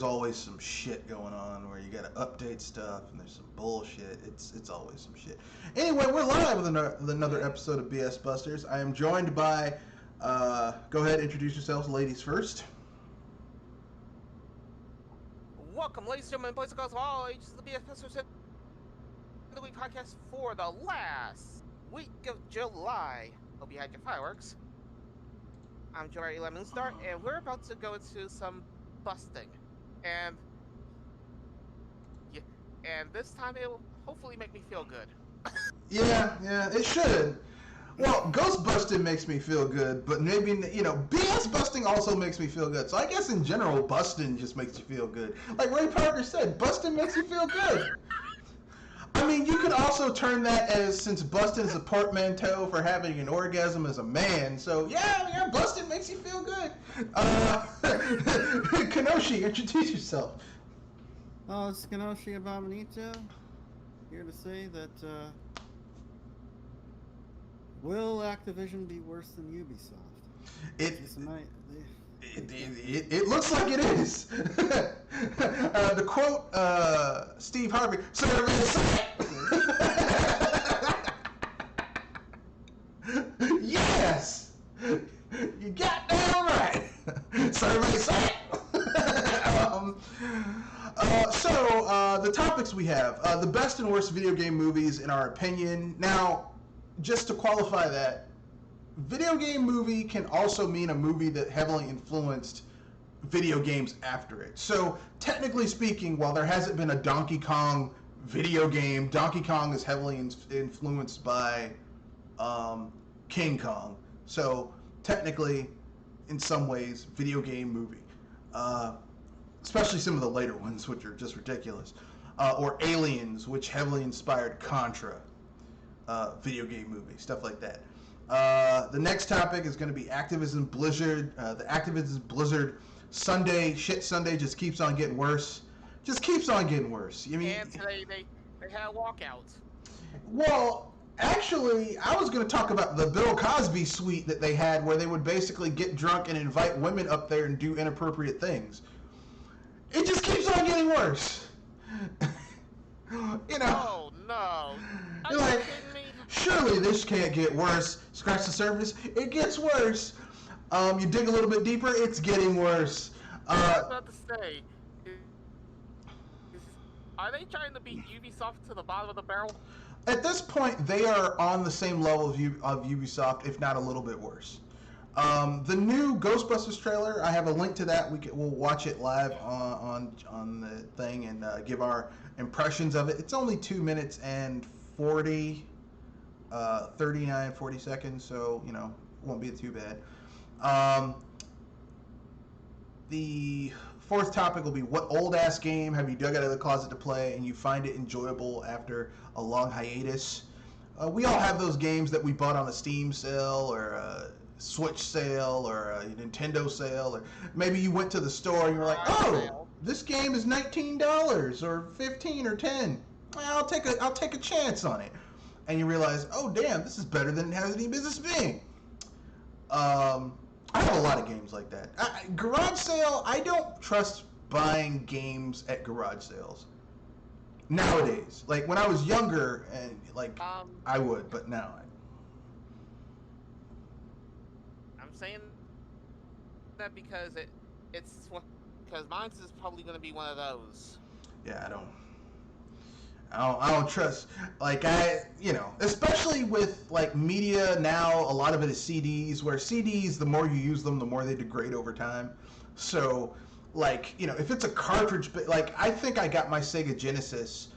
always some shit going on where you got to update stuff and there's some bullshit. It's always some shit. Anyway, we're live with another episode of BS Busters. I am joined by. Go ahead, introduce yourselves, ladies first. Welcome, ladies and gentlemen, boys and girls of all ages, to the BS Busters the Week podcast for the last week of July. Hope you had your fireworks. I'm Jory Lemonstar, and we're about to go into some busting. And this time it'll hopefully make me feel good. Yeah, it should. Well, ghost busting makes me feel good, but maybe, BS busting also makes me feel good. So I guess in general, busting just makes you feel good. Like Ray Parker said, busting makes you feel good. I mean, you could also turn that as, since busting is a portmanteau for having an orgasm as a man, so yeah, busting makes you feel good. Kenoshi, introduce yourself. Oh, it's Kenoshi Abominito, here to say that, will Activision be worse than Ubisoft? It looks like it is. To quote Steve Harvey, yes, you got damn right. Survey said. The topics we have: the best and worst video game movies in our opinion. Now, just to qualify that, video game movie can also mean a movie that heavily influenced video games after it. So, technically speaking, while there hasn't been a Donkey Kong video game, Donkey Kong is heavily influenced by King Kong. So, technically, in some ways, video game movie. Especially some of the later ones, which are just ridiculous. Or Aliens, which heavily inspired Contra. Video game movie, stuff like that. The next topic is going to be Activision Blizzard. The Activision Blizzard Sunday just keeps on getting worse. Just keeps on getting worse. I mean, And today they had a walkout. Well, actually, I was going to talk about the Bill Cosby suite that they had, where they would basically get drunk and invite women up there and do inappropriate things. It just keeps on getting worse. Oh no! Are You're you like, kidding me? surely this can't get worse. Scratch the surface, it gets worse. You dig a little bit deeper, it's getting worse. I was about to say, are they trying to beat Ubisoft to the bottom of the barrel? At this point, they are on the same level of Ubisoft, if not a little bit worse. The new Ghostbusters trailer, I have a link to that. We'll watch it live on the thing and give our impressions of it. It's only 2 minutes and 40 seconds, so, it won't be too bad. The fourth topic will be, what old-ass game have you dug out of the closet to play and you find it enjoyable after a long hiatus? We all have those games that we bought on a Steam sale or a Switch sale or a Nintendo sale, or maybe you went to the store and you're like, oh, this game is $19 or $15 or $10. Well, I'll take a chance on it. And you realize, oh damn, this is better than it has any business being. I have a lot of games like that. Garage sale, I don't trust buying games at garage sales nowadays. Like when I was younger, and I would, but now I'm saying that because it's mine is probably going to be one of those. Yeah, I don't trust, especially with media now, a lot of it is CDs, where CDs, the more you use them, the more they degrade over time. So, if it's a cartridge, I think I got my Sega Genesis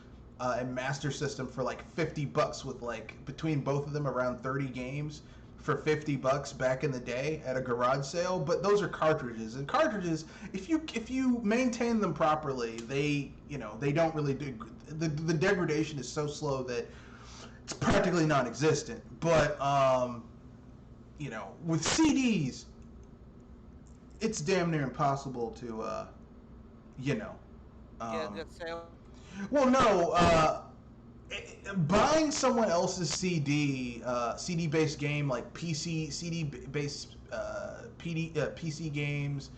and Master System for $50 with between both of them around 30 games for $50 back in the day at a garage sale. But those are cartridges, and cartridges, if you maintain them properly, they don't really do. The degradation is so slow that it's practically non-existent. But with CDs, it's damn near impossible to Get a good sale. Well, no. Buying someone else's CD-based game, like PC games,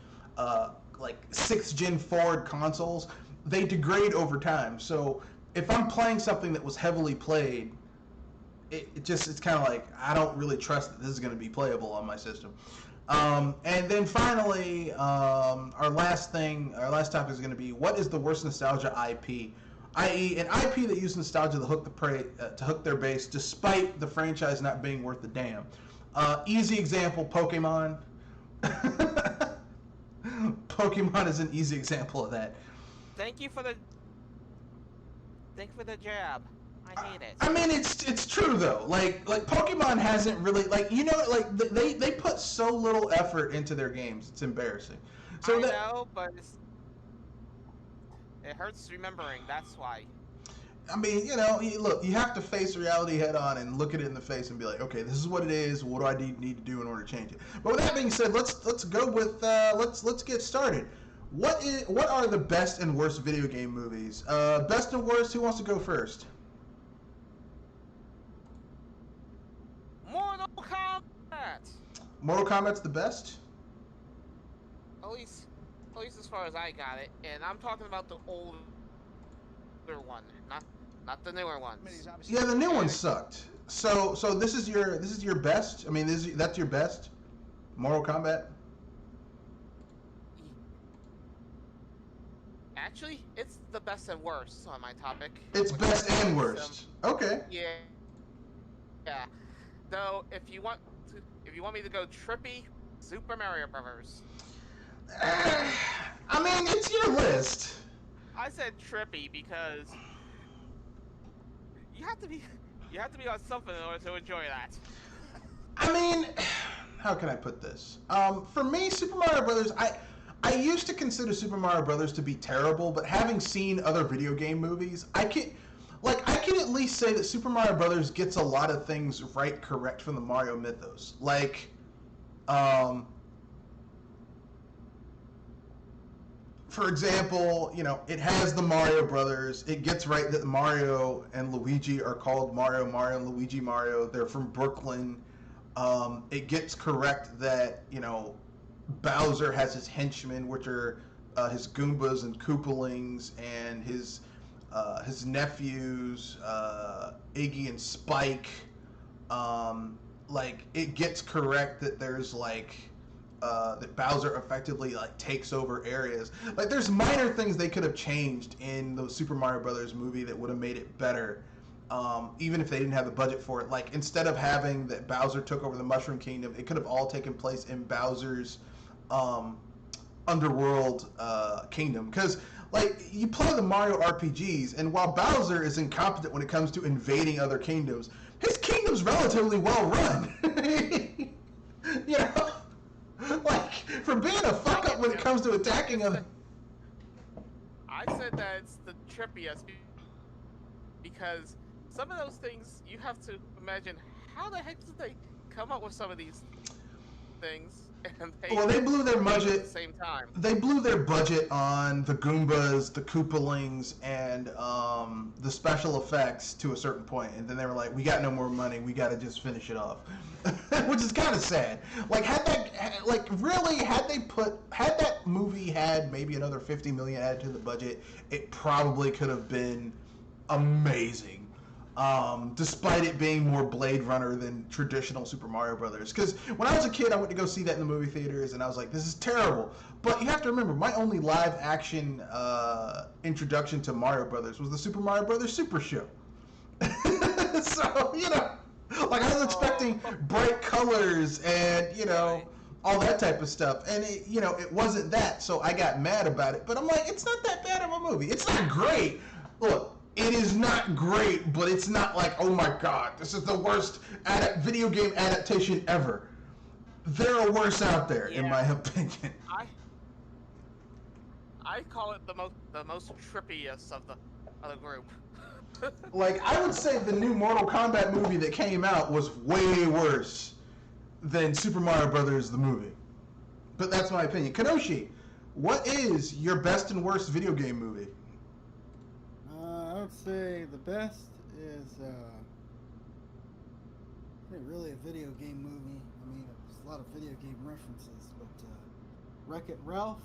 like 6th gen forward consoles, they degrade over time. So if I'm playing something that was heavily played, it's kind of like I don't really trust that this is going to be playable on my system. And then finally, our last topic is going to be, what is the worst nostalgia IP? I.e., an IP that used nostalgia to hook their base, despite the franchise not being worth a damn. Easy example: Pokemon. Pokemon is an easy example of that. Thank you for the jab. I hate it. I mean, it's true though. Like Pokemon hasn't really, like, you know, like they put so little effort into their games. It's embarrassing. So I know, but it hurts remembering. That's why. I mean, you know, look, you have to face reality head on and look it in the face and be like, okay, this is what it is. What do I need to do in order to change it? But with that being said, let's go with let's get started. What are the best and worst video game movies? Best and worst. Who wants to go first? Mortal Kombat. Mortal Kombat's the best. At least as far as I got it, and I'm talking about the older one, not the newer ones. Yeah, the new one sucked. So this is your best. I mean, that's your best. Mortal Kombat. Actually, it's the best and worst on my topic. It's best and worst. Okay. Yeah. Yeah. Though, if you want me to go trippy, Super Mario Brothers. I mean, it's your list. I said trippy because you have to be on something in order to enjoy that. I mean, how can I put this? For me, Super Mario Brothers, I used to consider Super Mario Brothers to be terrible, but having seen other video game movies, I can at least say that Super Mario Brothers gets a lot of things correct from the Mario mythos. Like, for example, you know, it has the Mario Brothers. It gets right that Mario and Luigi are called Mario and Luigi Mario. They're from Brooklyn. It gets correct that, you know, Bowser has his henchmen, which are his Goombas and Koopalings, and his nephews, Iggy and Spike. Like, it gets correct that there's like that Bowser effectively like takes over areas. Like, there's minor things they could have changed in the Super Mario Brothers movie that would have made it better, even if they didn't have the budget for it. Like, instead of having that Bowser took over the Mushroom Kingdom, it could have all taken place in Bowser's underworld kingdom. Because, like, you play the Mario RPGs, and while Bowser is incompetent when it comes to invading other kingdoms, his kingdom's relatively well run. You know? Like, for being a fuck up when it comes to attacking other... I said that it's the trippiest because some of those things you have to imagine, how the heck did they come up with some of these things? And they blew their budget at the same time. They blew their budget on the Goombas, the Koopalings, and the special effects to a certain point, and then they were like, "We got no more money. We got to just finish it off," which is kind of sad. Like, had that movie had maybe another $50 million added to the budget, it probably could have been amazing. Despite it being more Blade Runner than traditional Super Mario Brothers. Because when I was a kid, I went to go see that in the movie theaters, and I was like, this is terrible. But you have to remember, my only live action introduction to Mario Brothers was the Super Mario Brothers Super Show. So, you know, like, I was expecting bright colors and, you know, all that type of stuff. And, it wasn't that, so I got mad about it. But I'm like, it's not that bad of a movie. It's not great. Look, it is not great, but it's not like, oh my god, this is the worst video game adaptation ever. There are worse out there, in my opinion. I call it the most trippiest of the group. Like, I would say the new Mortal Kombat movie that came out was way worse than Super Mario Brothers the movie. But that's my opinion. Kanoshi, what is your best and worst video game movie? I would say the best is really a video game movie. I mean, there's a lot of video game references, but Wreck-It Ralph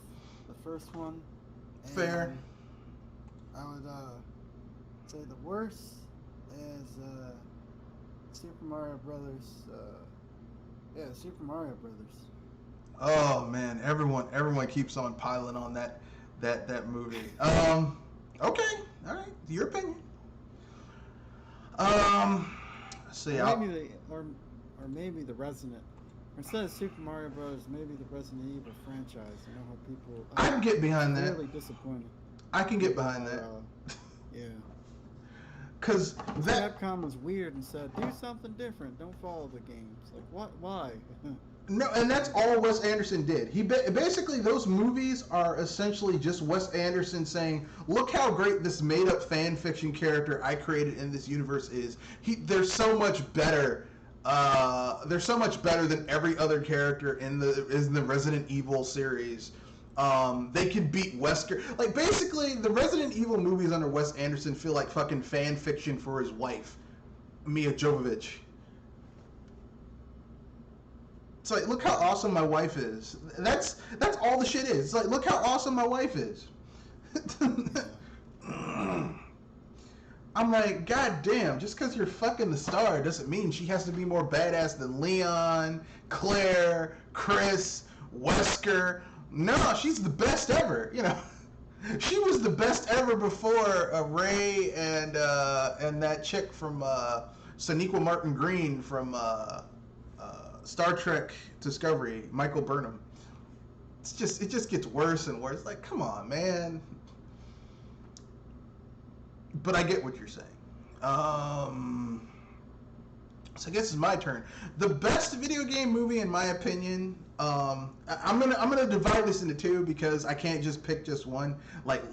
the first one. And Fair. I would say the worst is Super Mario Brothers. Super Mario Brothers. Oh man, everyone keeps on piling on that movie. Okay, all right, your opinion. See, Or maybe the Resident. Instead of Super Mario Bros., maybe the Resident Evil franchise. You know how people. I can get behind that. Really disappointed. I can get behind that. Yeah. Cause Capcom was weird and said, "Do something different. Don't follow the games." Like, what? Why? No, and that's all Wes Anderson did. Basically those movies are essentially just Wes Anderson saying, "Look how great this made-up fan fiction character I created in this universe is. They're so much better. They're so much better than every other character in the Resident Evil series. They can beat Wesker. Like basically, the Resident Evil movies under Wes Anderson feel like fucking fan fiction for his wife, Mia Jovovich." It's like, look how awesome my wife is. That's all the shit is. It's like, look how awesome my wife is. I'm like, god damn, just because you're fucking the star doesn't mean she has to be more badass than Leon, Claire, Chris, Wesker. No, she's the best ever, you know. She was the best ever before Ray and that chick from Sonequa Martin Green from Star Trek Discovery, Michael Burnham. It just gets worse and worse. Like, come on, man. But I get what you're saying. So I guess it's my turn. The best video game movie, in my opinion, I'm gonna divide this into two because I can't just pick just one. Like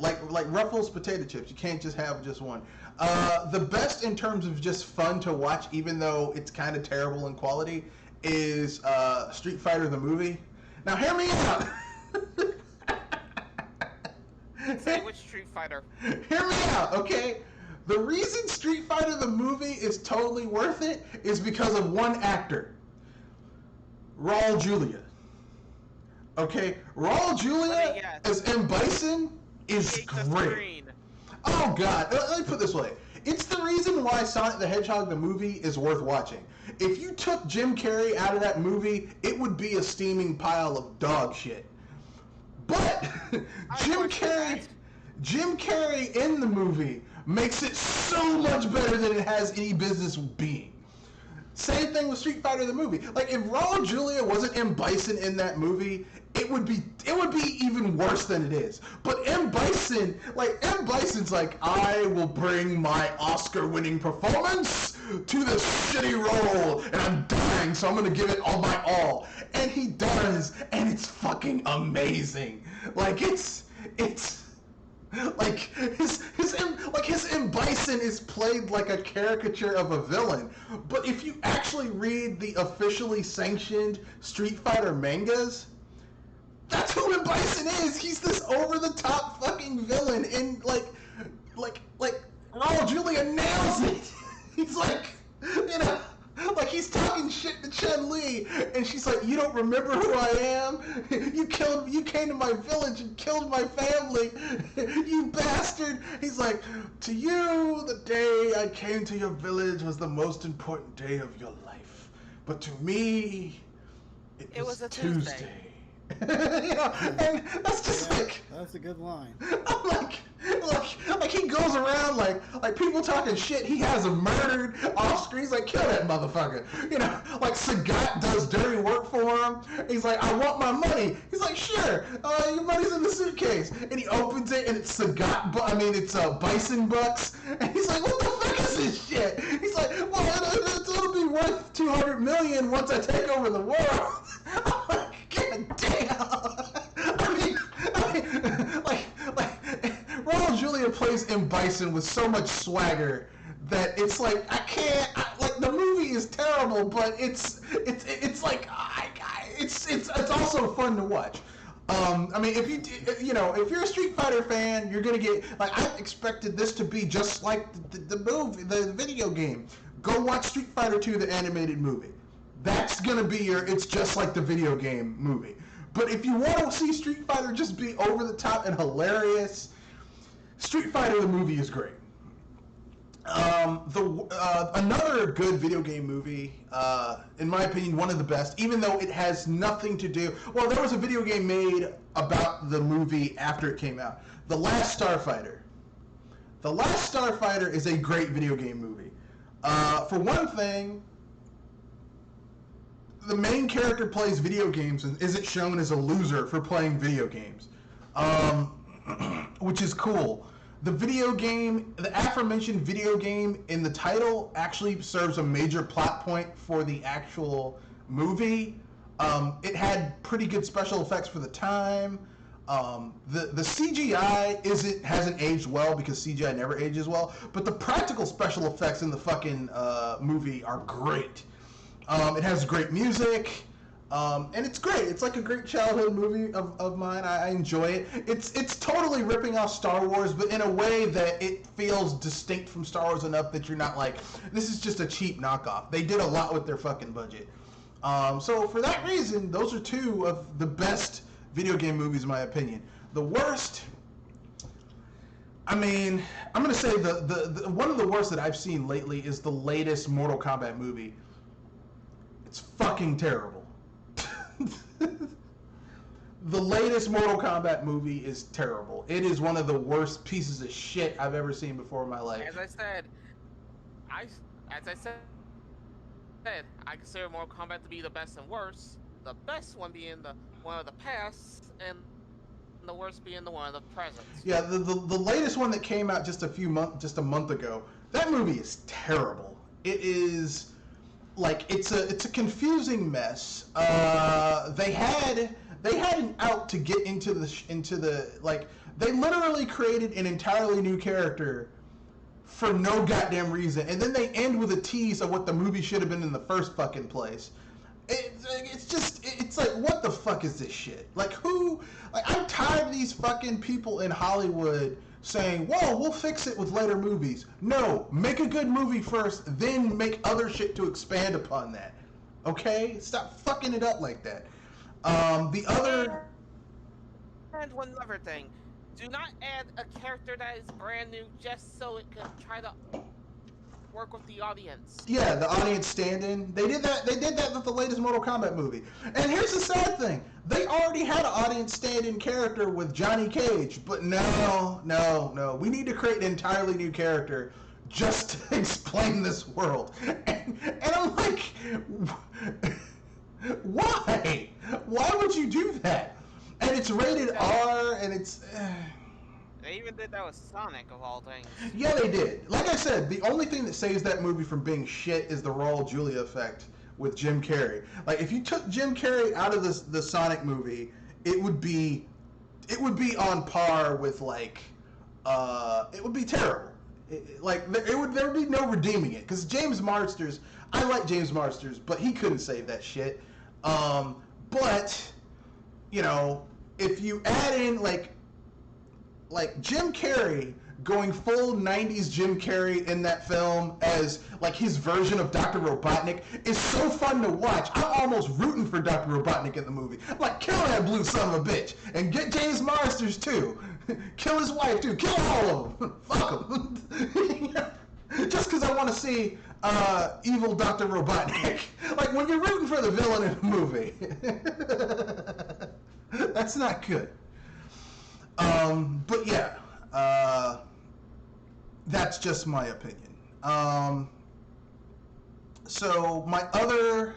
Ruffles potato chips, you can't just have just one. The best in terms of just fun to watch, even though it's kind of terrible in quality, is Street Fighter the movie. Now hear me out. Say which Street Fighter. Hear me out, okay? The reason Street Fighter the movie is totally worth it is because of one actor. Raul Julia. Okay? Raul Julia as M. Bison is great. Oh god, let me put it this way. It's the reason why Sonic the Hedgehog the movie is worth watching. If you took Jim Carrey out of that movie, it would be a steaming pile of dog shit. But Jim Carrey in the movie makes it so much better than it has any business being. Same thing with Street Fighter the movie. Like if Raul Julia wasn't M. Bison in that movie, it would be even worse than it is. But M. Bison's like, I will bring my Oscar-winning performance to this shitty role, and I'm dying, so I'm gonna give it all my all. And he does, and it's fucking amazing. Like it's like his M. Bison is played like a caricature of a villain. But if you actually read the officially sanctioned Street Fighter mangas, that's who M. Bison is. He's this over-the-top fucking villain, and like Raul Julia nails it. He's like, you know, like he's talking shit to Chun-Li, and she's like, "You don't remember who I am? You came to my village and killed my family, you bastard." He's like, "To you, the day I came to your village was the most important day of your life, but to me, it was a Tuesday." You know, and that's just that's a good line. I'm like he goes around like people talking shit. He has him murdered off screen. He's like, kill that motherfucker. You know, like Sagat does dirty work for him. He's like, I want my money. He's like, sure. Your money's in the suitcase. And he opens it and it's it's Bison bucks. And he's like, what the fuck is this shit? He's like, well, it'll be worth $200 million once I take over the world. I'm like, god damn. I mean, Raul Julia plays M. Bison with so much swagger that it's like the movie is terrible, but it's also fun to watch. I mean, if you're a Street Fighter fan, you're gonna get I expected this to be just like the movie, the video game. Go watch Street Fighter 2, the animated movie. That's gonna be it's just like the video game movie. But if you want to see Street Fighter just be over the top and hilarious, Street Fighter the movie is great. Another good video game movie, in my opinion, one of the best, even though it has nothing to do. Well, there was a video game made about the movie after it came out. The Last Starfighter. The Last Starfighter is a great video game movie. For one thing, the main character plays video games and isn't shown as a loser for playing video games, which is cool. The video game, the aforementioned video game in the title actually serves a major plot point for the actual movie. It had pretty good special effects for the time. The CGI hasn't aged well because CGI never ages well, but the practical special effects in the fucking movie are great. It has great music. And it's great. It's like a great childhood movie of mine. I enjoy it. It's totally ripping off Star Wars, but in a way that it feels distinct from Star Wars enough that you're not like, this is just a cheap knockoff. They did a lot with their fucking budget. So for that reason, those are two of the best video game movies in my opinion. The worst, I mean, I'm going to say the one of the worst that I've seen lately is the latest Mortal Kombat movie. It's fucking terrible. The latest Mortal Kombat movie is terrible. It is one of the worst pieces of shit I've ever seen before in my life. As I said, I consider Mortal Kombat to be the best and worst. The best one being the one of the past, and the worst being the one of the present. Yeah, the latest one that came out just a month ago. That movie is terrible. It is like it's a confusing mess. They had an out to get into the like they literally created an entirely new character for no goddamn reason, and then they end with a tease of what the movie should have been in the first fucking place. It's like, what the fuck is this shit? Like, who? Like, I'm tired of these fucking people in Hollywood saying, whoa, we'll fix it with later movies. No, make a good movie first, then make other shit to expand upon that. Okay? Stop fucking it up like that. And one other thing. Do not add a character that is brand new just so it can try to work with the audience. Yeah, the audience stand-in. They did that with the latest Mortal Kombat movie. And here's the sad thing. They already had an audience stand-in character with Johnny Cage, but no. We need to create an entirely new character just to explain this world. And I'm like, why? Why would you do that? And it's rated R, and it's... They even did that with Sonic, of all things. Yeah, they did. Like I said, the only thing that saves that movie from being shit is the Raul Julia effect with Jim Carrey. Like, if you took Jim Carrey out of the Sonic movie, it would be on par with, like, it would be terrible. There would be no redeeming it. Because James Marsters, I like James Marsters, but he couldn't save that shit. But, you know, if you add in, like Jim Carrey going full 90s Jim Carrey in that film as like his version of Dr. Robotnik is so fun to watch. I'm almost rooting for Dr. Robotnik in the movie. I'm like, kill that blue son of a bitch and get James Marsters too. Kill his wife too. Kill all of them. Fuck them. Just because I want to see evil Dr. Robotnik. Like when you're rooting for the villain in a movie. That's not good. But yeah, that's just my opinion. So my other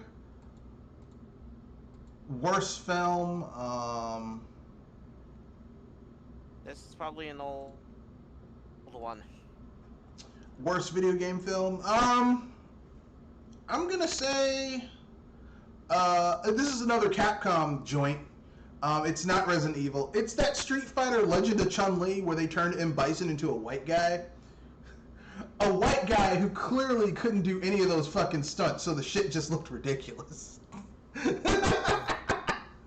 worst film, this is probably an old one. Worst video game film? I'm gonna say, this is another Capcom joint. It's not Resident Evil. It's that Street Fighter Legend of Chun-Li where they turned M. Bison into a white guy. A white guy who clearly couldn't do any of those fucking stunts, so the shit just looked ridiculous.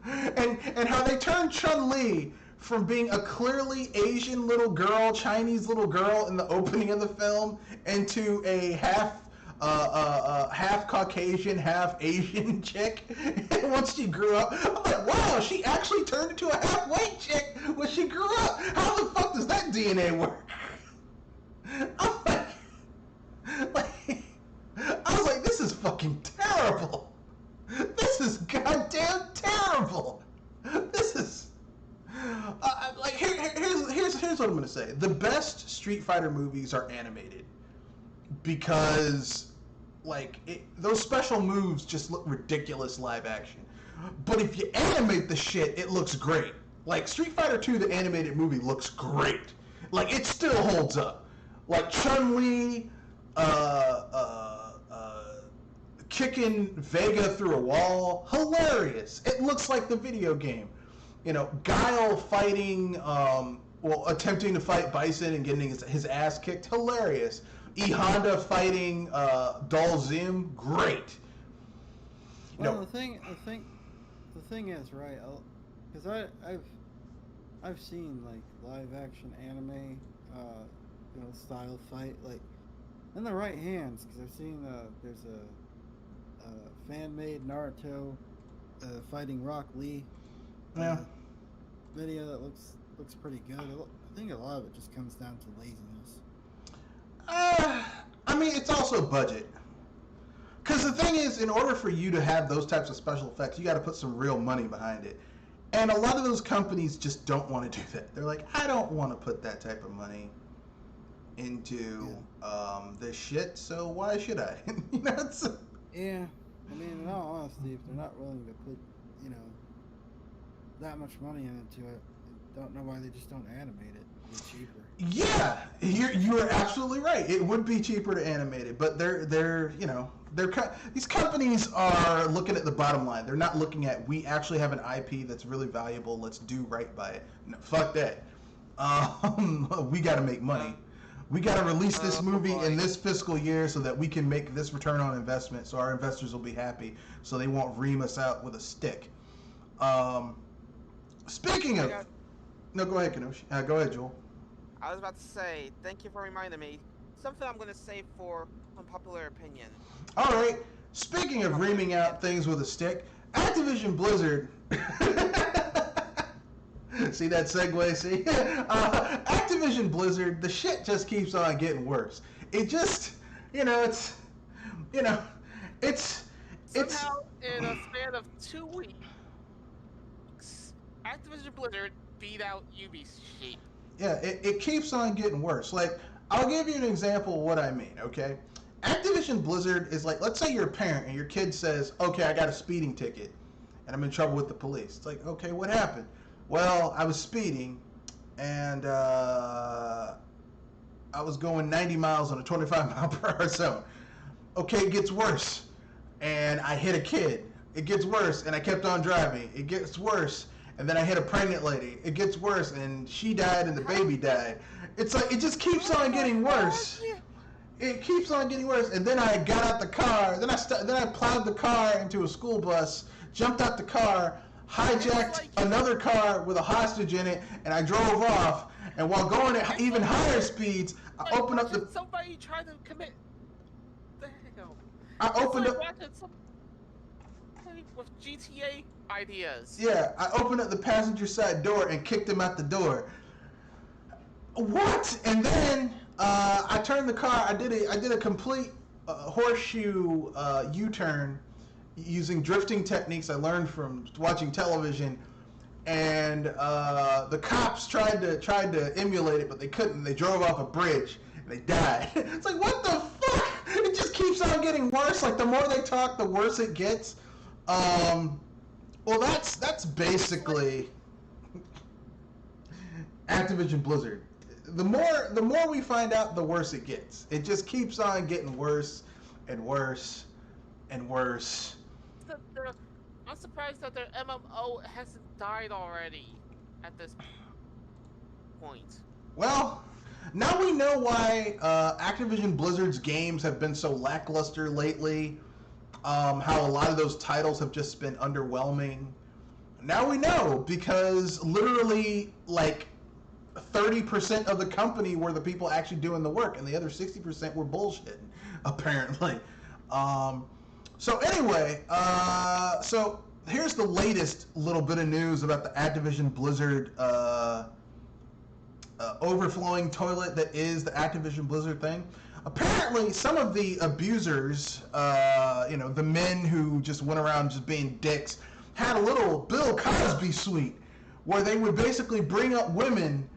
and how they turned Chun-Li from being a clearly Asian little girl, Chinese little girl in the opening of the film, into a half half Caucasian, half Asian chick. And once she grew up, I'm like, wow, she actually turned into a half white chick when she grew up. How the fuck does that DNA work? I'm like, I was like, this is fucking terrible. This is goddamn terrible. This is like here's what I'm gonna say. The best Street Fighter movies are animated because those special moves just look ridiculous live action. But if you animate the shit, it looks great. Like Street Fighter 2, the animated movie looks great. Like it still holds up. Like Chun-Li, kicking Vega through a wall, hilarious. It looks like the video game. You know, Guile fighting, attempting to fight Bison and getting his ass kicked, hilarious. E Honda fighting Dalzim, great. Well, the thing is, right? Because I've seen like live action anime, style fight, like in the right hands. Because I've seen there's a fan-made Naruto fighting Rock Lee video that looks pretty good. I think a lot of it just comes down to laziness. I mean, it's also budget. Because the thing is, in order for you to have those types of special effects, you got to put some real money behind it. And a lot of those companies just don't want to do that. They're like, I don't want to put that type of money into this shit, so why should I? Yeah. I mean, in all honesty, if they're not willing to put, that much money into it, I don't know why they just don't animate it. It's cheaper. Yeah, you are absolutely right. It would be cheaper to animate it, but these companies are looking at the bottom line. They're not looking at, we actually have an IP that's really valuable. Let's do right by it. No, fuck that. We got to make money. We got to release this movie in this fiscal year so that we can make this return on investment, so our investors will be happy, so they won't ream us out with a stick. Speaking of... No, go ahead, Kenoshi. Go ahead, Joel. I was about to say, thank you for reminding me. Something I'm going to save for unpopular opinion. All right. Speaking of reaming out things with a stick, Activision Blizzard... See that segue? See? Activision Blizzard, the shit just keeps on getting worse. It just, it's... Somehow, in a span of 2 weeks, Activision Blizzard beat out Ubisoft. Yeah, it keeps on getting worse. Like, I'll give you an example of what I mean, okay? Activision Blizzard is like, let's say you're a parent and your kid says, okay, I got a speeding ticket and I'm in trouble with the police. It's like, okay, what happened? Well, I was speeding and I was going 90 miles on a 25 mile per hour zone. Okay, it gets worse. And I hit a kid. It gets worse and I kept on driving. It gets worse. And then I hit a pregnant lady. It gets worse, and she died, and the baby died. It's like, it just keeps on getting worse. It keeps on getting worse. And then I got out the car. Then I plowed the car into a school bus, jumped out the car, hijacked another car with a hostage in it, and I drove off. And while going at even higher speeds, I opened up the... Somebody tried to commit... The hell? I opened up... With GTA ideas. Yeah, I opened up the passenger side door and kicked him out the door. What? And then I turned the car. I did a complete horseshoe U-turn using drifting techniques I learned from watching television. And the cops tried to emulate it, but they couldn't. They drove off a bridge and they died. It's like, what the fuck? It just keeps on getting worse. Like, the more they talk, the worse it gets. Well, that's basically Activision Blizzard. The more we find out, the worse it gets. It just keeps on getting worse and worse and worse. I'm surprised that their MMO hasn't died already at this point. Well, now we know why Activision Blizzard's games have been so lackluster lately. How a lot of those titles have just been underwhelming. Now we know, because literally, like, 30% of the company were the people actually doing the work, and the other 60% were bullshitting, apparently. So anyway, so here's the latest little bit of news about the Activision Blizzard overflowing toilet that is the Activision Blizzard thing. Apparently, some of the abusers, the men who just went around just being dicks, had a little Bill Cosby suite where they would basically bring up women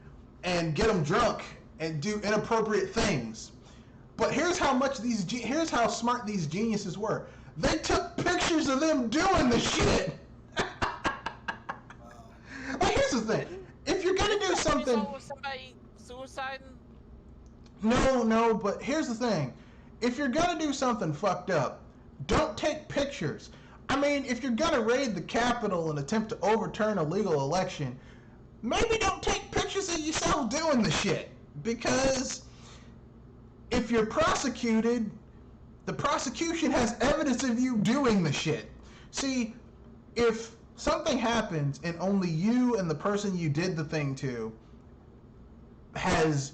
and get them drunk and do inappropriate things. But here's how smart these geniuses were. They took pictures of them doing the shit. Well, here's the thing. If you're gonna do something, somebody suiciding. No, but here's the thing. If you're gonna do something fucked up, don't take pictures. I mean, if you're gonna raid the Capitol and attempt to overturn a legal election, maybe don't take pictures of yourself doing the shit. Because if you're prosecuted, the prosecution has evidence of you doing the shit. See, if something happens and only you and the person you did the thing to has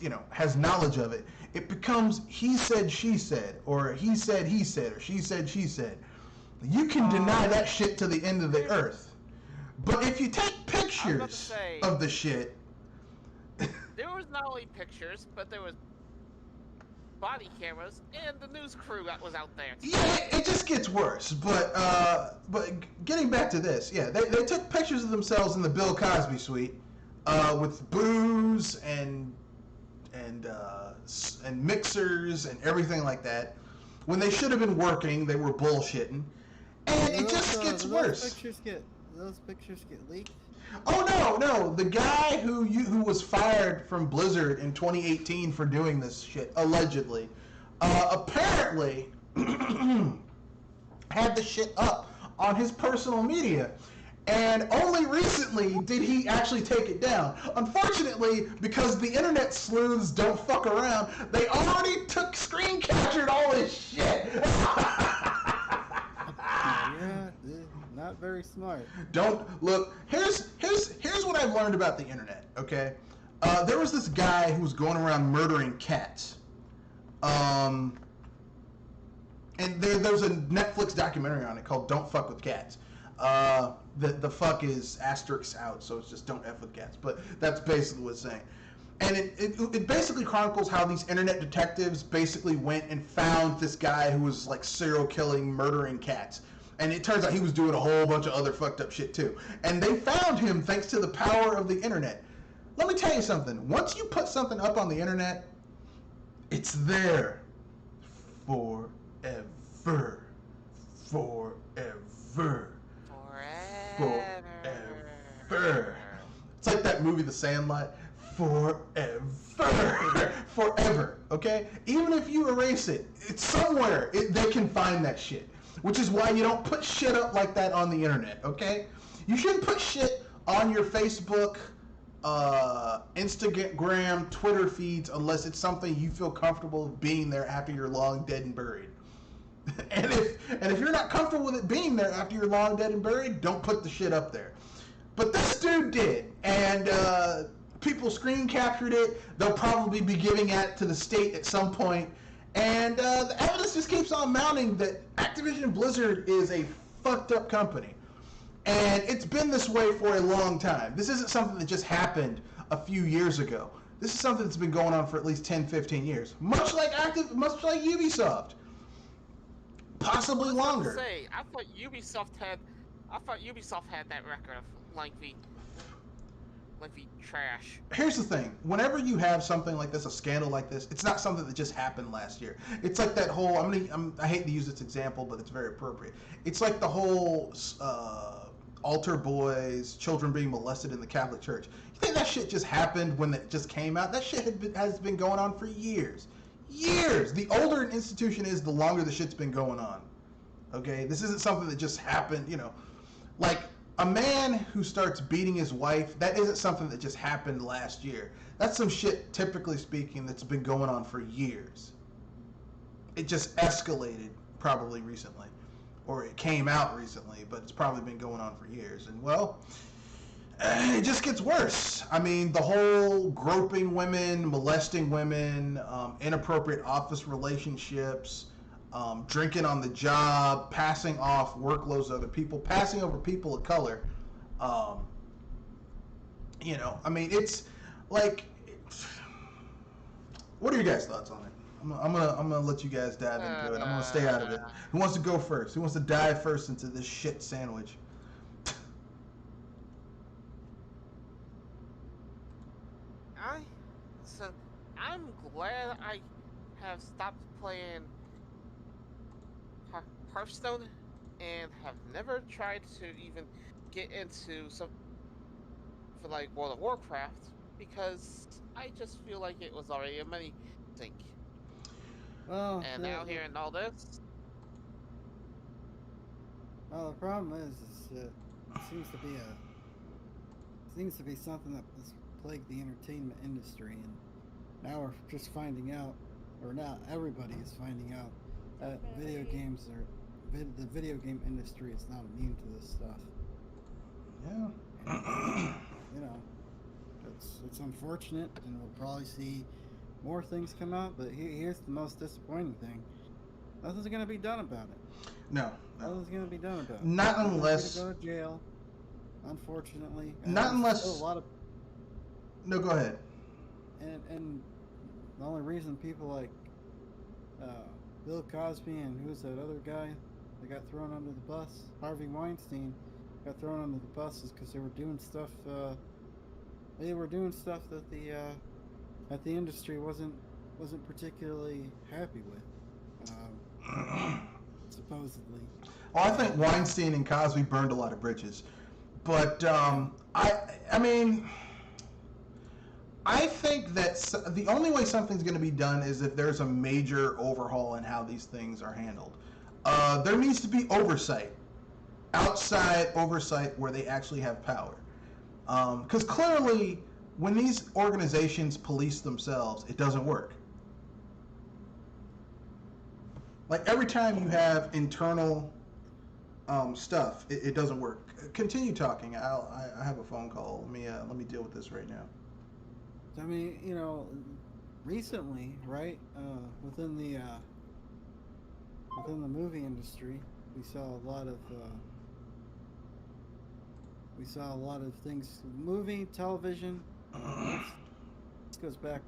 knowledge of it, it becomes he said, she said, or he said, or she said, she said. You can deny that shit to the end of the earth. But if you take pictures of the shit... There was not only pictures, but there was body cameras and the news crew that was out there. Yeah, it just gets worse. But getting back to this, yeah, they took pictures of themselves in the Bill Cosby suite with booze and mixers and everything like that. When they should have been working, they were bullshitting. And it just gets worse. Those pictures get leaked? Oh no! The guy who was fired from Blizzard in 2018 for doing this shit, allegedly, apparently had the shit up on his personal media. And only recently did he actually take it down. Unfortunately, because the internet sleuths don't fuck around, they already screen captured all his shit. Yeah, not very smart. Don't look. Here's what I've learned about the internet. Okay, there was this guy who was going around murdering cats. And there's a Netflix documentary on it called "Don't Fuck with Cats." The fuck is asterisk out, so it's just don't F with cats. But that's basically what it's saying. And it basically chronicles how these internet detectives basically went and found this guy who was like serial killing, murdering cats. And it turns out he was doing a whole bunch of other fucked up shit too. And they found him thanks to the power of the internet. Let me tell you something. Once you put something up on the internet, it's there forever. Forever. It's like that movie, The Sandlot. Forever. Okay? Even if you erase it, it's somewhere. They can find that shit. Which is why you don't put shit up like that on the internet, okay? You shouldn't put shit on your Facebook, Instagram, Twitter feeds unless it's something you feel comfortable being there after you're long dead and buried. And if you're not comfortable with it being there after you're long dead and buried, don't put the shit up there. But this dude did, and people screen captured it. They'll probably be giving it to the state at some point. And the evidence just keeps on mounting that Activision Blizzard is a fucked up company. And it's been this way for a long time. This isn't something that just happened a few years ago. This is something that's been going on for at least 10, 15 years. Much like Ubisoft. Possibly longer. I thought Ubisoft had that record of lengthy trash. Here's the thing. Whenever you have something like this, a scandal like this, it's not something that just happened last year. It's like that whole, I hate to use this example, but it's very appropriate. It's like the whole altar boys, children being molested in the Catholic Church. You think that shit just happened when it just came out? That shit has been going on for years. Years! The older an institution is, the longer the shit's been going on. Okay? This isn't something that just happened, like, a man who starts beating his wife, that isn't something that just happened last year. That's some shit, typically speaking, that's been going on for years. It just escalated probably recently. Or it came out recently, but it's probably been going on for years. And, well, it just gets worse. I mean, the whole groping women, molesting women, inappropriate office relationships, drinking on the job, passing off workloads to other people, passing over people of color. Um, I mean, it's like, what are your guys' thoughts on it? I'm gonna let you guys dive into it. I'm gonna stay out of it. Who wants to go first? Who wants to dive first into this shit sandwich? I'm glad I have stopped playing Hearthstone and have never tried to even get into something for like World of Warcraft because I just feel like it was already a money sink. Well, And now hearing all this. Well, the problem is it seems to be something that has plagued the entertainment industry, and now we're just finding out, or now everybody is finding out that the video game industry is not immune to this stuff. Yeah. And, it's unfortunate, and we'll probably see more things come out. But here's the most disappointing thing: nothing's going to be done about it. No. Nothing's going to be done about it. Not unless. Go to jail. Unfortunately. Not unless. A lot of. No, go ahead. And the only reason people like Bill Cosby and who's that other guy that got thrown under the bus, Harvey Weinstein, got thrown under the bus is because they were doing stuff. They were doing stuff that the industry wasn't particularly happy with, supposedly. Well, I think Weinstein and Cosby burned a lot of bridges, but I mean. I think that the only way something's going to be done is if there's a major overhaul in how these things are handled. There needs to be oversight, outside oversight where they actually have power. Because clearly, when these organizations police themselves, it doesn't work. Like every time you have internal stuff, it doesn't work. Continue talking. I have a phone call. Let me deal with this right now. I mean, recently, right, within the movie industry, we saw a lot of things. Movie, television. This goes back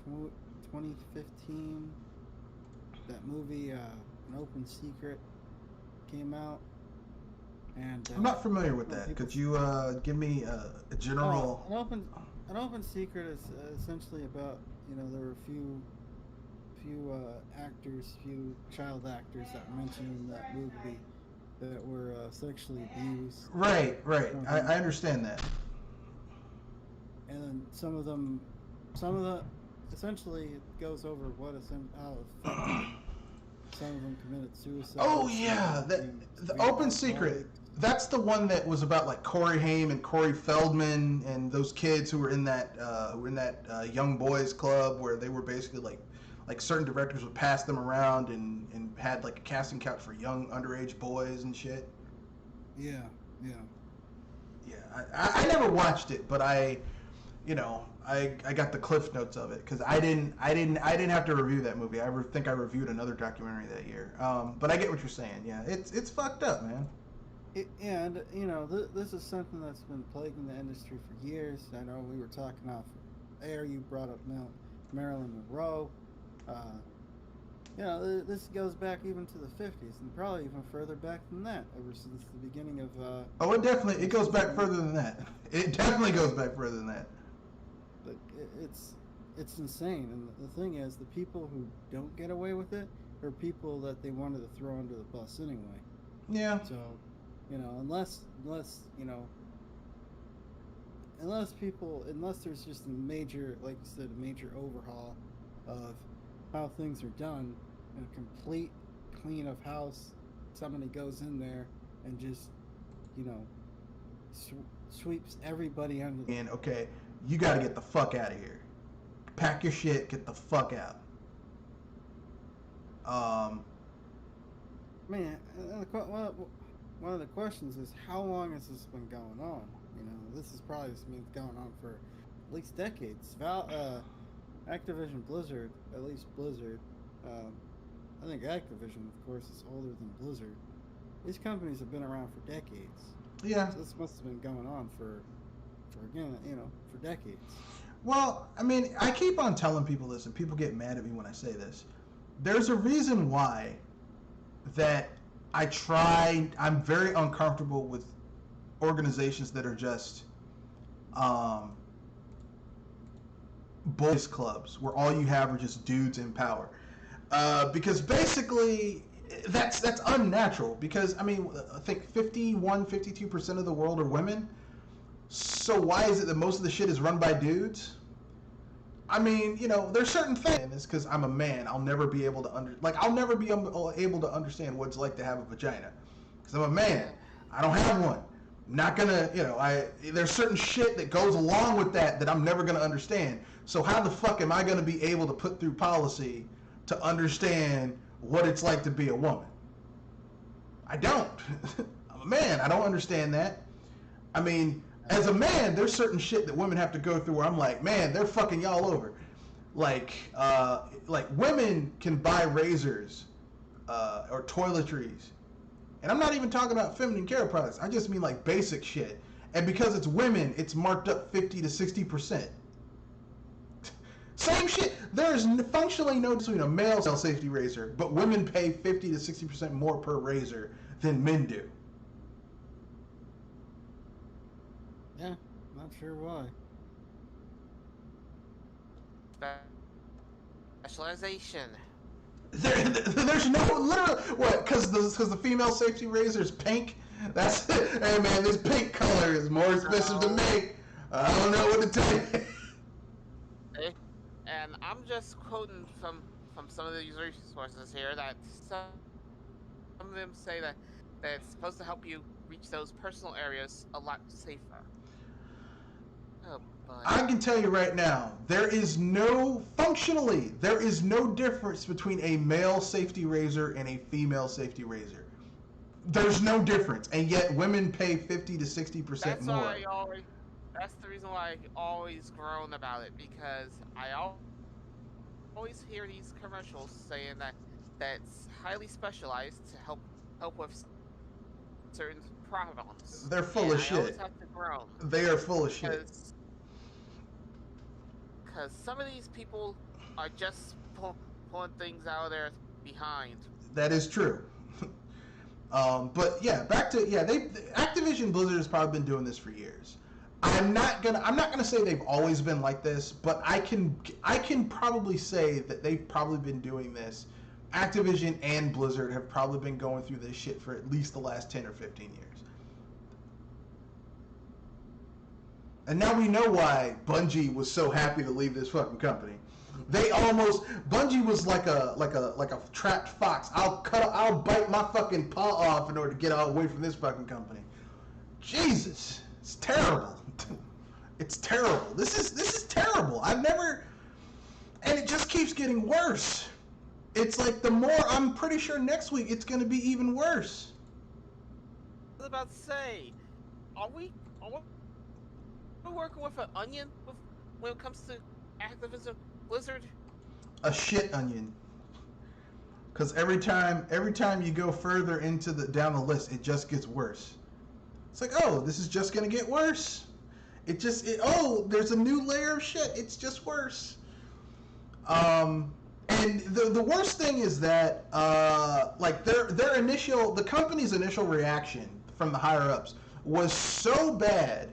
2015. That movie, An Open Secret, came out. And I'm not familiar with that. Could you give me a general? An Open Secret is essentially about, there were a few child actors that were mentioned in that movie that were sexually abused. Right. I understand that. And then some of the essentially it goes over how some of them committed suicide. Oh yeah, the Open Secret. That's the one that was about like Corey Haim and Corey Feldman and those kids who were in that young boys club where they were basically like certain directors would pass them around and had like a casting couch for young underage boys and shit. Yeah. I never watched it, but I got the cliff notes of it because I didn't have to review that movie. I think I reviewed another documentary that year. But I get what you're saying. Yeah, it's fucked up, man. This is something that's been plaguing the industry for years. I know we were talking off air. You brought up Marilyn Monroe. This goes back even to the 50s and probably even further back than that. Ever since the beginning of. It goes back further than that. It definitely goes back further than that. But it's insane, and the thing is, the people who don't get away with it are people that they wanted to throw under the bus anyway. Yeah. So. Unless there's just a major, like you said, a major overhaul of how things are done and a complete clean of house, somebody goes in there and just, sweeps everybody under the... And, okay, you got to get the fuck out of here. Pack your shit, get the fuck out. Man, one of the questions is, how long has this been going on? You know, this is probably been going on for at least decades. Activision Blizzard, at least Blizzard, I think Activision, of course, is older than Blizzard. These companies have been around for decades. Yeah. So this must have been going on for again, you know, for decades. Well, I mean, I keep on telling people this, and people get mad at me when I say this. There's a reason why that I'm very uncomfortable with organizations that are just boys clubs where all you have are just dudes in power. Because basically that's unnatural, because I mean, I think 52% of the world are women. So why is it that most of the shit is run by dudes? I mean, you know, there's certain things, because I'm a man, I'll never be able to able to understand what it's like to have a vagina, because I'm a man. I don't have one. I'm not gonna, you know, there's certain shit that goes along with that I'm never gonna understand. So how the fuck am I gonna be able to put through policy to understand what it's like to be a woman? I don't. I'm a man. I don't understand that. I mean, as a man, there's certain shit that women have to go through where I'm like, man, they're fucking y'all over. Like women can buy razors or toiletries. And I'm not even talking about feminine care products. I just mean like basic shit. And because it's women, it's marked up 50 to 60%. Same shit. There's functionally no difference between a male safety razor, but women pay 50 to 60% more per razor than men do. Yeah, not sure why. Specialization. There's no literal what? Because the female safety razor is pink. That's it. Hey man, this pink color is more expensive to make. I don't know what to tell you. And I'm just quoting from some of the resources here that some of them say that it's supposed to help you reach those personal areas a lot safer. Oh, I can tell you right now, there is no difference between a male safety razor and a female safety razor. There's no difference, and yet women pay 50 to 60% more. That's the reason why I always groan about it, because I always hear these commercials saying that that's highly specialized to help with certain problems. They're full of shit. I always have to groan. They are full of shit. Because some of these people are just pulling things out of their behind. That is true. But yeah, Activision Blizzard has probably been doing this for years. I'm not gonna say they've always been like this, but I can probably say that they've probably been doing this. Activision and Blizzard have probably been going through this shit for at least the last 10 or 15 years. And now we know why Bungie was so happy to leave this fucking company. Bungie was like a trapped fox. I'll bite my fucking paw off in order to get away from this fucking company. Jesus, it's terrible. It's terrible. This is terrible. And it just keeps getting worse. It's like I'm pretty sure next week it's going to be even worse. I was about to say, are we working with an onion when it comes to Activision Blizzard? A shit onion. Because every time you go further down the list, it just gets worse. It's like, oh, this is just going to get worse. There's a new layer of shit. It's just worse. And the worst thing is that, the company's initial reaction from the higher ups was so bad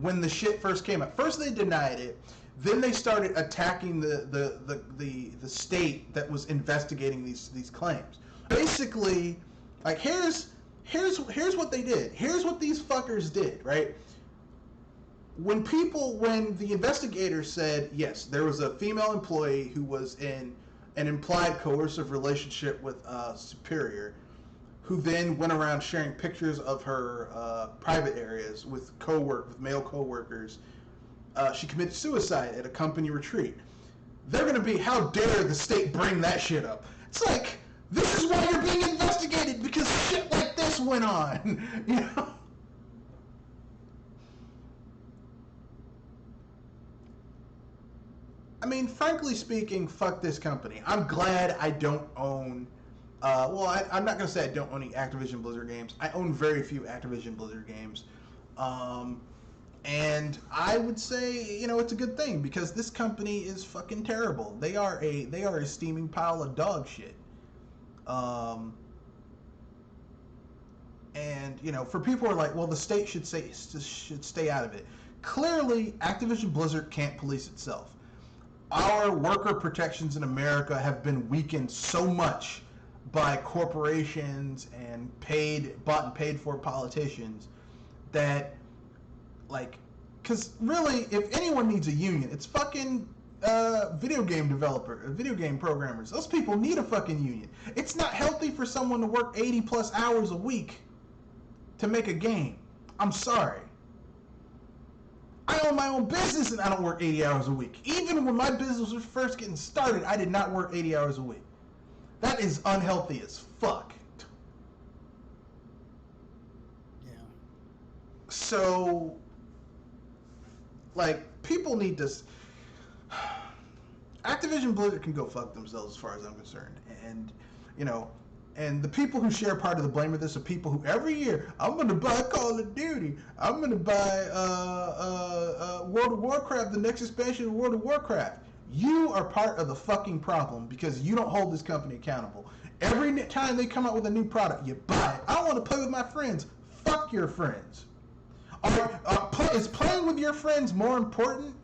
when the shit first came out. First they denied it, then they started attacking the state that was investigating these claims. Basically, like here's what they did. Here's what these fuckers did, right? When the investigators said, yes, there was a female employee who was in an implied coercive relationship with a superior, who then went around sharing pictures of her private areas with male coworkers. She committed suicide at a company retreat. They're going to be, how dare the state bring that shit up? It's like, this is why you're being investigated, because shit like this went on, you know? I mean, frankly speaking, fuck this company. I'm glad I don't own. I'm not gonna say I don't own any Activision Blizzard games. I own very few Activision Blizzard games, and I would say it's a good thing because this company is fucking terrible. They are a steaming pile of dog shit. And for people who are like, well, the state should stay out of it. Clearly, Activision Blizzard can't police itself. Our worker protections in America have been weakened so much by corporations and bought and paid for politicians that, because really, if anyone needs a union, it's fucking video game programmers. Those people need a fucking union. It's not healthy for someone to work 80 plus hours a week to make a game. I'm sorry. I own my own business and I don't work 80 hours a week. Even when my business was first getting started, I did not work 80 hours a week. That is unhealthy as fuck. Yeah. So, people need to... Activision Blizzard can go fuck themselves as far as I'm concerned. And, and the people who share part of the blame of this are people who every year, I'm going to buy Call of Duty. I'm going to buy World of Warcraft, the next expansion of World of Warcraft. You are part of the fucking problem because you don't hold this company accountable. Every time they come out with a new product, you buy it. I want to play with my friends. Fuck your friends. Is playing with your friends more important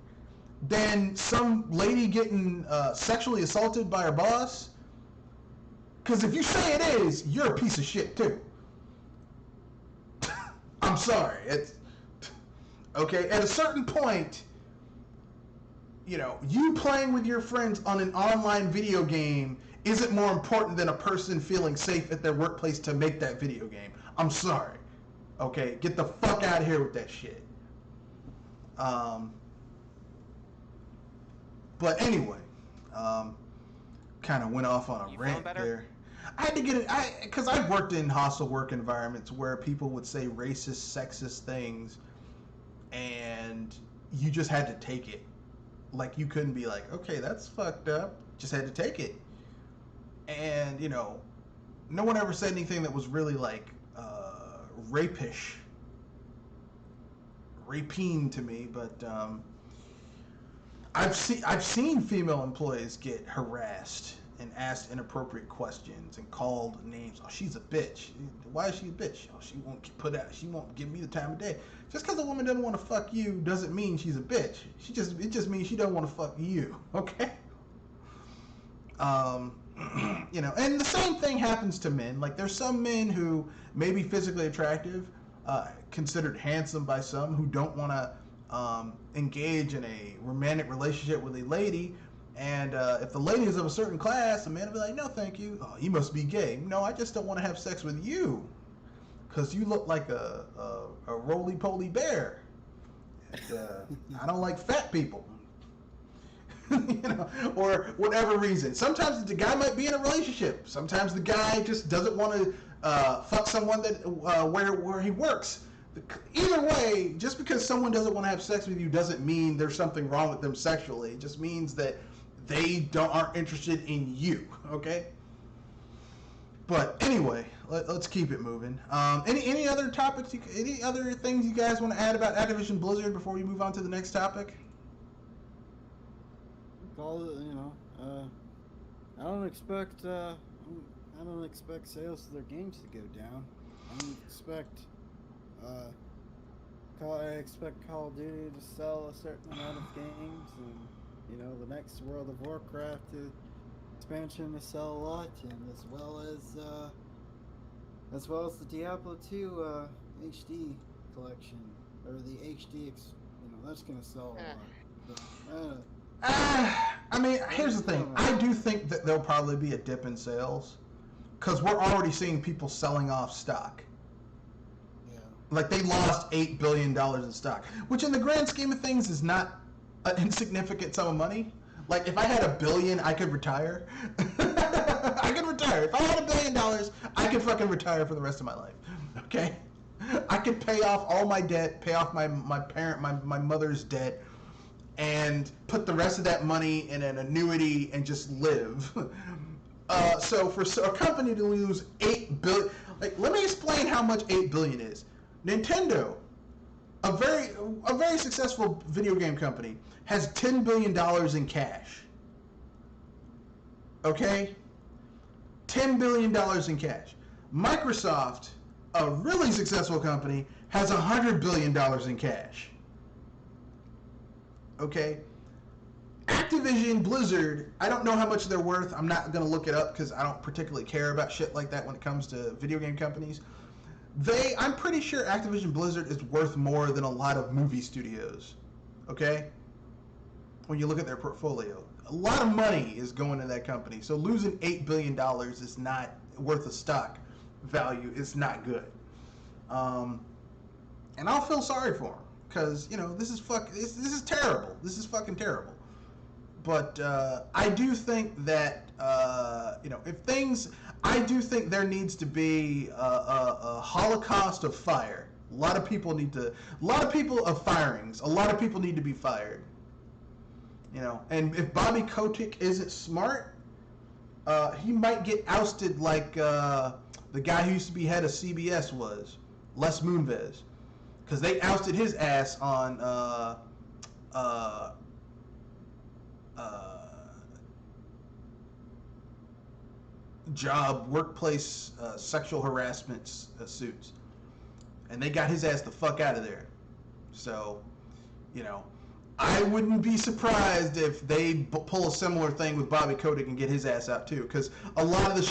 than some lady getting sexually assaulted by her boss? Because if you say it is, you're a piece of shit too. I'm sorry. It's okay. At a certain point, you playing with your friends on an online video game isn't more important than a person feeling safe at their workplace to make that video game. I'm sorry. Okay, get the fuck out of here with that shit. But anyway, kind of went off on a rant there. I had to get it, because I've worked in hostile work environments where people would say racist, sexist things, and you just had to take it. You couldn't be like, okay, that's fucked up. Just had to take it. And, no one ever said anything that was really rapish, rapine to me, but I've seen female employees get harassed and asked inappropriate questions and called names. Oh, she's a bitch. Why is she a bitch? Oh, she won't give me the time of day. Just because a woman doesn't want to fuck you doesn't mean she's a bitch. It just means she doesn't want to fuck you. Okay? And the same thing happens to men. There's some men who may be physically attractive, considered handsome by some, who don't want to engage in a romantic relationship with a lady. And if the lady is of a certain class, the man will be like, no, thank you. Oh, you must be gay. No, I just don't want to have sex with you because you look like a roly-poly bear. And, I don't like fat people. Or whatever reason. Sometimes the guy might be in a relationship. Sometimes the guy just doesn't want to fuck someone that where he works. Either way, just because someone doesn't want to have sex with you doesn't mean there's something wrong with them sexually. It just means that they aren't interested in you. Okay. But anyway, let's keep it moving. Any other topics? Any other things you guys want to add about Activision Blizzard before we move on to the next topic? I don't expect sales of their games to go down. I expect Call of Duty to sell a certain amount of games, and the next World of Warcraft expansion to sell a lot, and as well as the Diablo 2 HD collection, or the HD, that's gonna sell a lot. Here's the thing. I do think that there'll probably be a dip in sales because we're already seeing people selling off stock. Yeah. They lost $8 billion in stock, which in the grand scheme of things is not an insignificant sum of money. If I had $1 billion, I could retire. I could retire. If I had $1 billion, I could fucking retire for the rest of my life. Okay? I could pay off all my debt, pay off my mother's debt, and put the rest of that money in an annuity and just live. So for a company to lose $8 billion, like, let me explain how much $8 billion is. Nintendo, a very successful video game company, has $10 billion in cash. Okay? $10 billion in cash. Microsoft, a really successful company, has $100 billion in cash. Okay? Activision, Blizzard, I don't know how much they're worth. I'm not going to look it up because I don't particularly care about shit like that when it comes to video game companies. I'm pretty sure Activision Blizzard is worth more than a lot of movie studios. Okay? When you look at their portfolio. A lot of money is going to that company. So losing $8 billion is not worth a stock value. It's not good. And I'll feel sorry for them. Because, this is terrible. This is fucking terrible. But I do think that, I do think there needs to be a holocaust of fire. A lot of people of firings. A lot of people need to be fired. And if Bobby Kotick isn't smart, he might get ousted like the guy who used to be head of CBS was, Les Moonves. Because they ousted his ass on workplace sexual harassment suits. And they got his ass the fuck out of there. So, I wouldn't be surprised if they pull a similar thing with Bobby Kotick and get his ass out too, because a lot of the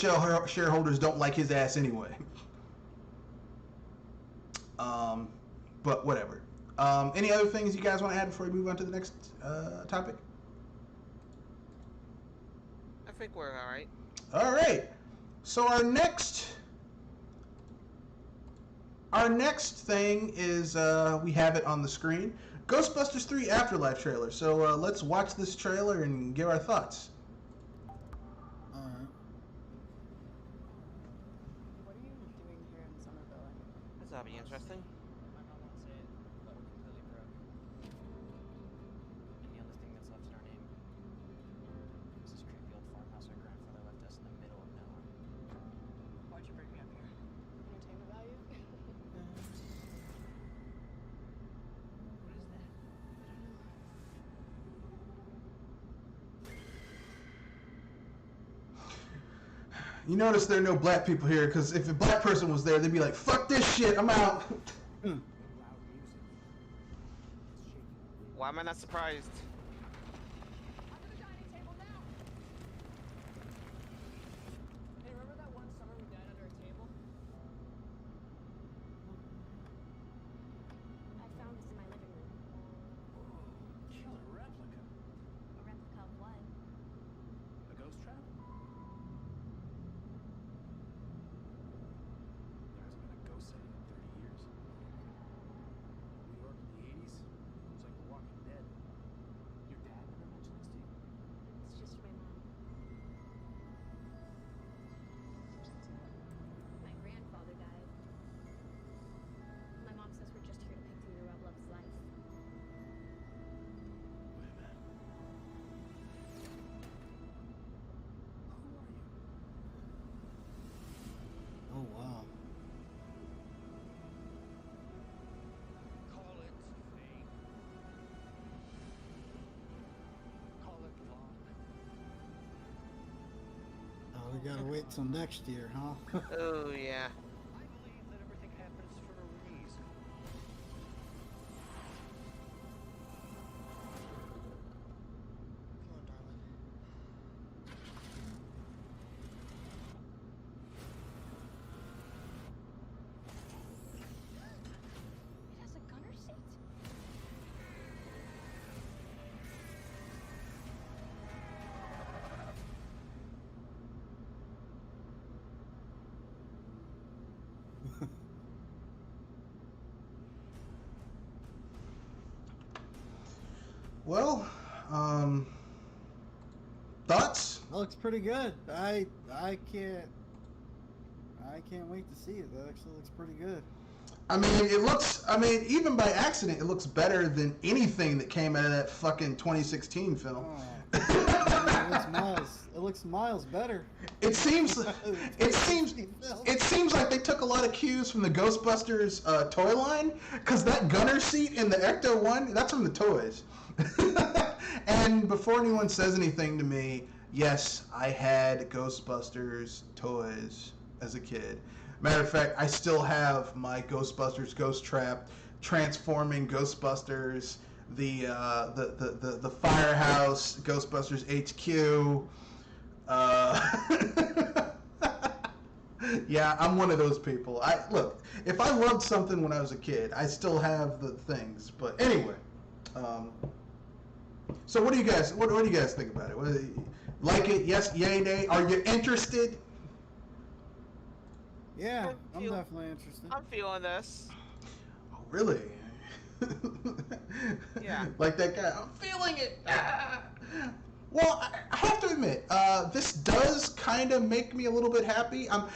shareholders don't like his ass anyway. But whatever. Any other things you guys want to add before we move on to the next topic? I think we're all right. All right. So our next thing is we have it on the screen. Ghostbusters 3 Afterlife trailer. So let's watch this trailer and give our thoughts. All right. What are you doing here in Somerville? This ought to be interesting. My mom won't say it, but we're completely broke. And the only thing that's left in our name is this creepy old farmhouse our grandfather left us in the middle of nowhere. Why'd you bring me up here? Entertainment value? What is that? You notice there are no black people here, because if a black person was there, they'd be like, fuck this shit, I'm out. Why am I not surprised? Under the dining table now! Hey, remember that one summer we died under a table? I found this in my living room. Killer replica. A replica of what? A ghost trap? There hasn't been a ghost sighting in 30 years. New York in the 80s? It was like The Walking Dead. Your dad never mentioned this to you? It's just my mom. My grandfather died. My mom says we're just here to pick through the rubble of his life. Wait a minute. Who are you? Oh wow. Call it fate. Call it luck. Oh, we gotta wait till next year, huh? Oh yeah. I believe that everything happens for a reason. Come on, darling. It has a gunner seat? Well, thoughts? That looks pretty good. I can't wait to see it. That actually looks pretty good. I mean, it looks. I mean, even by accident, it looks better than anything that came out of that fucking 2016 film. Oh. It looks miles better. It seems like they took a lot of cues from the Ghostbusters toy line, because that gunner seat in the Ecto one, that's from the toys. And before anyone says anything to me, yes, I had Ghostbusters toys as a kid. Matter of fact, I still have my Ghostbusters Ghost Trap, transforming Ghostbusters, the Firehouse, Ghostbusters HQ. Yeah, I'm one of those people. Look, if I loved something when I was a kid, I still have the things. But anyway, so what do you guys think about it? Like it? Yes, yay, nay? Are you interested? Yeah, I'm definitely interested. I'm feeling this. Oh, really? Yeah. Like that guy. I'm feeling it. Ah. Well, I have to admit, this does kind of make me a little bit happy. I'm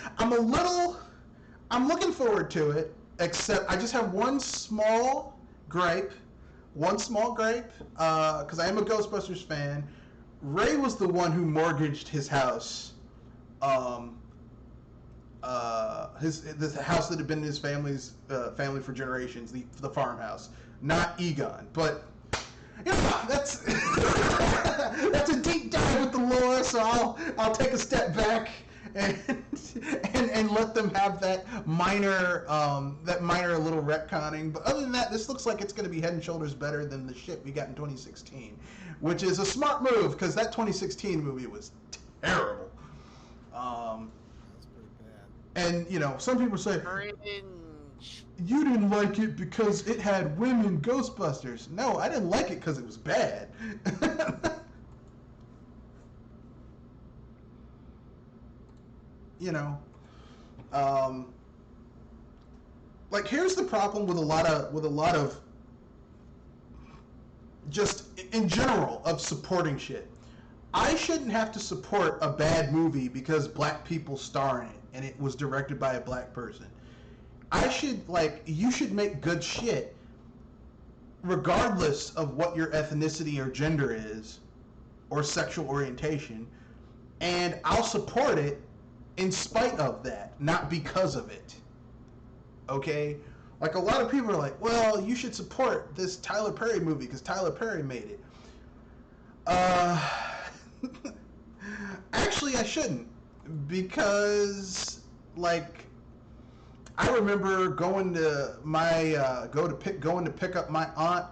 looking forward to it. Except I just have one small gripe, because I am a Ghostbusters fan. Ray was the one who mortgaged his house. The house that had been in his family for generations, the farmhouse, not Egon. But that's that's a deep dive with the lore, so I'll take a step back and let them have that minor little retconning. But other than that, this looks like it's going to be head and shoulders better than the shit we got in 2016, which is a smart move because that 2016 movie was terrible. That's pretty bad. And some people say Cringe. you didn't like it because it had women Ghostbusters. No, I didn't like it because it was bad. Like here's the problem with a lot of just in general of supporting shit. I shouldn't have to support a bad movie because black people star in it and it was directed by a black person. You should make good shit regardless of what your ethnicity or gender is or sexual orientation, and I'll support it in spite of that, not because of it. Okay? Like a lot of people are like, well, you should support this Tyler Perry movie because Tyler Perry made it. Actually, I shouldn't, because I remember going to pick up my aunt,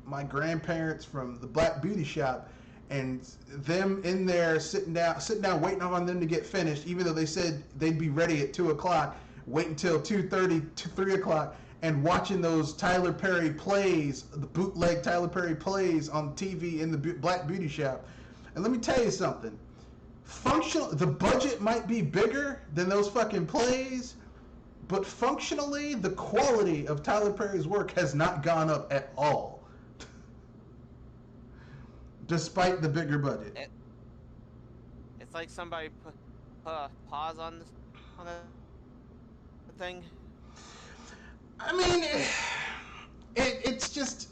my grandparents from the Black Beauty Shop, and them in there sitting down, waiting on them to get finished, even though they said they'd be ready at 2:00. Wait until 2:30 to 3:00, and watching those Tyler Perry plays, the bootleg Tyler Perry plays on TV in the Black Beauty Shop. And let me tell you something. The budget might be bigger than those fucking plays, but functionally, the quality of Tyler Perry's work has not gone up at all, despite the bigger budget. It's like somebody put a pause on the thing. I mean, it's just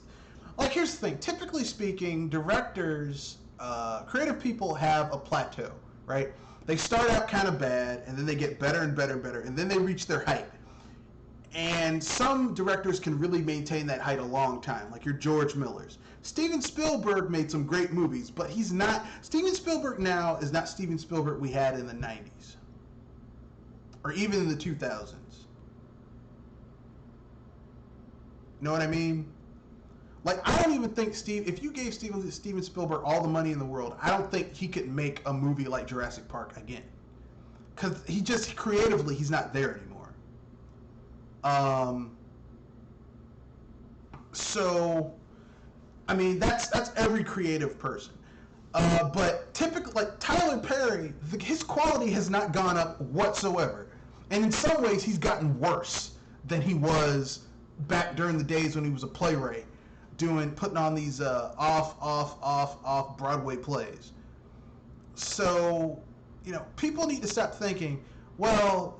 like, here's the thing. Typically speaking, directors, creative people have a plateau, right? They start out kind of bad, and then they get better and better and better, and then they reach their height. And some directors can really maintain that height a long time, like your George Millers. Steven Spielberg made some great movies, but Steven Spielberg now is not Steven Spielberg we had in the 90s. Or even in the 2000s. You know what I mean? Like, I don't even think if you gave Steven Spielberg all the money in the world, I don't think he could make a movie like Jurassic Park again. Because creatively, he's not there anymore. So, I mean, that's every creative person. But typically, like Tyler Perry, his quality has not gone up whatsoever. And in some ways, he's gotten worse than he was back during the days when he was a playwright, putting on these off Broadway plays. So, people need to stop thinking, well,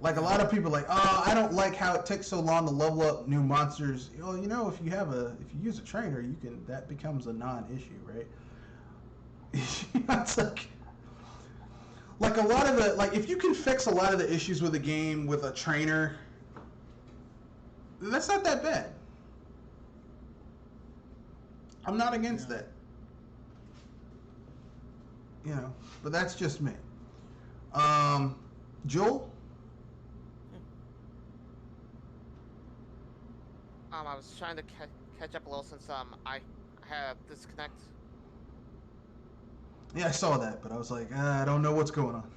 Like a lot of people, like, oh, I don't like how it takes so long to level up new monsters. Well, if you use a trainer, that becomes a non-issue, right? It's like a lot of if you can fix a lot of the issues with a game with a trainer, that's not that bad. I'm not against that. But that's just me. Joel? I was trying to catch up a little since I had a disconnect. Yeah, I saw that, but I was like, I don't know what's going on.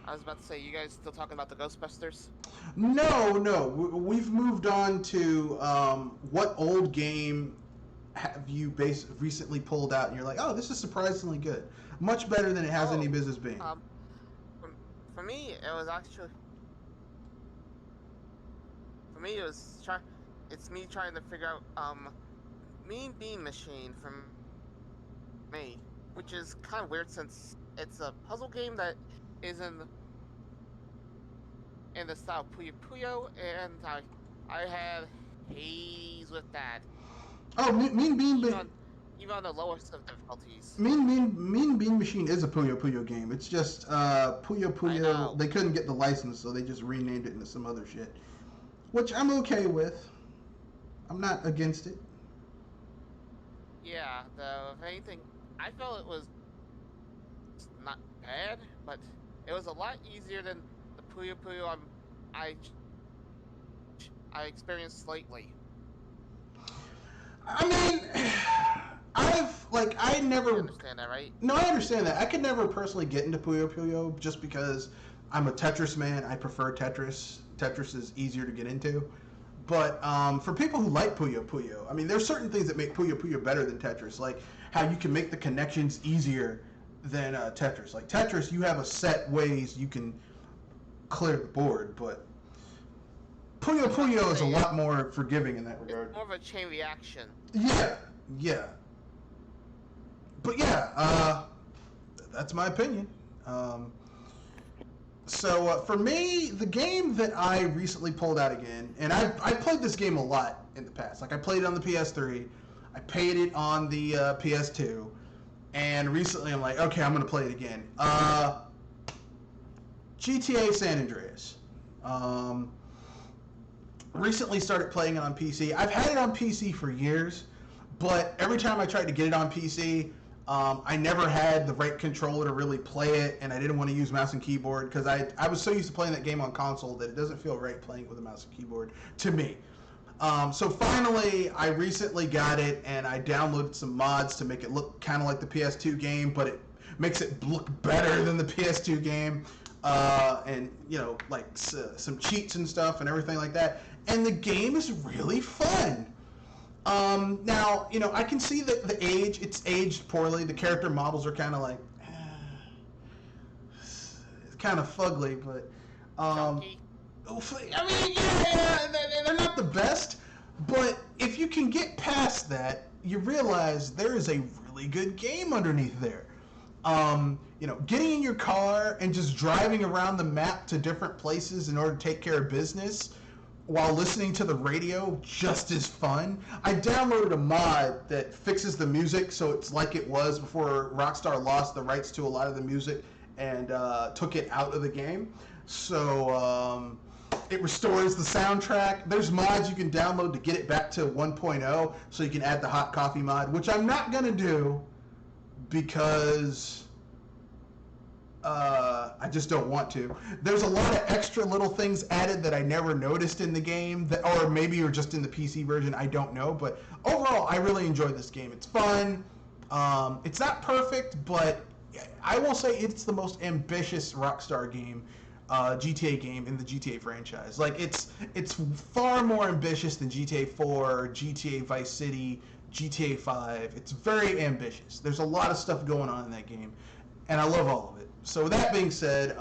I was about to say, you guys still talking about the Ghostbusters? No. We've moved on to what old game have you recently pulled out and you're like, oh, this is surprisingly good. Much better than it has any business being. For me, it was actually... For me, it's me trying to figure out, Mean Bean Machine from me, which is kind of weird since it's a puzzle game that is in the style Puyo Puyo, and I had Hades with that. Oh, Mean Bean... Even on the lowest of difficulties. Mean Bean Machine is a Puyo Puyo game. It's just Puyo Puyo. They couldn't get the license, so they just renamed it into some other shit, which I'm okay with. I'm not against it. Yeah, though, if anything, I felt it was not bad, but it was a lot easier than the Puyo Puyo I experienced lately. I mean, I never... You understand that, right? No, I understand that. I could never personally get into Puyo Puyo just because I'm a Tetris man. I prefer Tetris. Tetris is easier to get into. But for people who like Puyo Puyo, I mean, there's certain things that make Puyo Puyo better than Tetris, like how you can make the connections easier than Tetris. Like Tetris, you have a set ways you can clear the board, but Puyo Puyo is a lot more forgiving in that regard. It's more of a chain reaction. Yeah. But yeah, that's my opinion. So for me, the game that I recently pulled out again, and I played this game a lot in the past. Like I played it on the PS3, I played it on the PS2, and recently I'm like, okay, I'm gonna play it again. GTA San Andreas. Recently started playing it on PC. I've had it on PC for years, but every time I tried to get it on PC, I never had the right controller to really play it, and I didn't want to use mouse and keyboard because I was so used to playing that game on console that it doesn't feel right playing it with a mouse and keyboard to me. So finally, I recently got it, and I downloaded some mods to make it look kind of like the PS2 game, but it makes it look better than the PS2 game, and some cheats and stuff and everything like that. And the game is really fun. Now, I can see that it's aged poorly. The character models are kind of like, it's kind of fugly, but, I mean, yeah, they're not the best, but if you can get past that, you realize there is a really good game underneath there. Getting in your car and just driving around the map to different places in order to take care of business while listening to the radio just as fun. I downloaded a mod that fixes the music so it's like it was before Rockstar lost the rights to a lot of the music and took it out of the game. So it restores the soundtrack. There's mods you can download to get it back to 1.0 so you can add the hot coffee mod, which I'm not going to do because I just don't want to. There's a lot of extra little things added that I never noticed in the game, or maybe are just in the PC version, I don't know. But overall, I really enjoyed this game. It's fun. It's not perfect, but I will say it's the most ambitious Rockstar game, GTA game in the GTA franchise. Like, it's far more ambitious than GTA 4, GTA Vice City, GTA 5. It's very ambitious. There's a lot of stuff going on in that game, and I love all of it. So with that being said,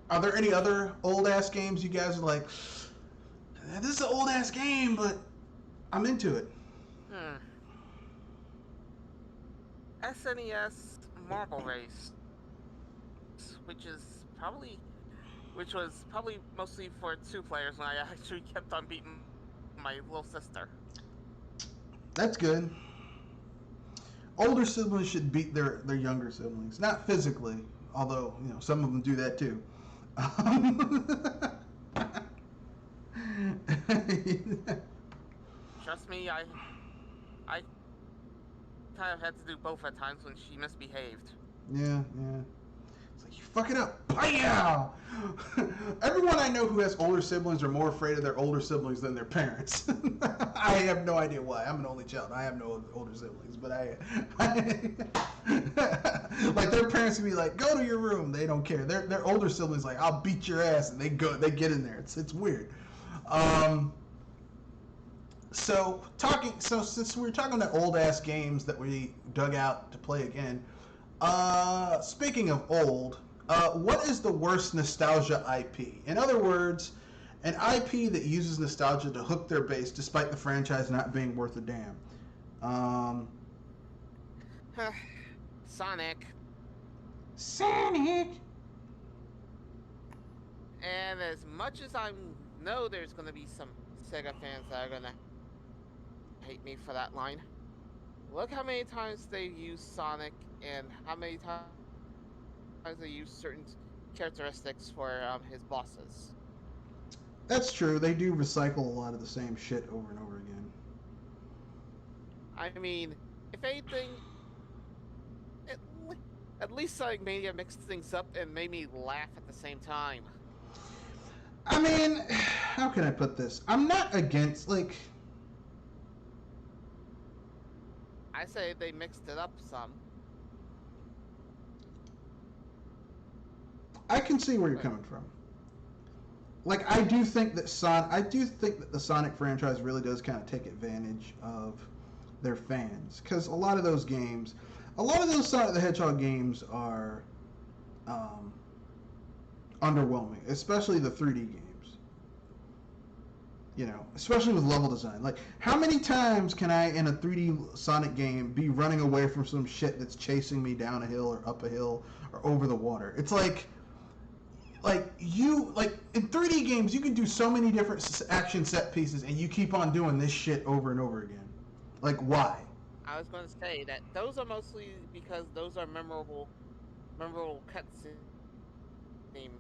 Are there any other old ass games you guys are like, this is an old ass game, but I'm into it? SNES Marble Race, which was probably mostly for 2 players, and I actually kept on beating my little sister. That's good. Older siblings should beat their younger siblings, not physically, although some of them do that too. Trust me, I kind of had to do both at times when she misbehaved. Yeah. It's like, you fuck it up. Bam! Everyone I know who has older siblings are more afraid of their older siblings than their parents. I have no idea why. I'm an only child. I have no older siblings, but I like, their parents would be like, go to your room. They don't care. Their older siblings like, I'll beat your ass, and they get in there. It's weird. So since we were talking about old ass games that we dug out to play again, speaking of old, what is the worst nostalgia IP? In other words, an IP that uses nostalgia to hook their base despite the franchise not being worth a damn. Sonic. And as much as I know there's going to be some Sega fans that are going to hate me for that line, look how many times they use Sonic and how many times they use certain characteristics for his bosses. That's true. They do recycle a lot of the same shit over and over again. I mean, if anything, at least Sonic Mania mixed things up and made me laugh at the same time. I mean, how can I put this? I'm not against, like... I say they mixed it up some. I can see where you're coming from. Like, I do think that the Sonic franchise really does kind of take advantage of their fans, because a lot of those Sonic the Hedgehog games are underwhelming, especially the 3D games. Especially with level design. Like, how many times can I, in a 3D Sonic game, be running away from some shit that's chasing me down a hill or up a hill or over the water? It's like in 3D games, you can do so many different action set pieces, and you keep on doing this shit over and over again. Like, why? I was going to say that those are mostly because those are memorable cutscene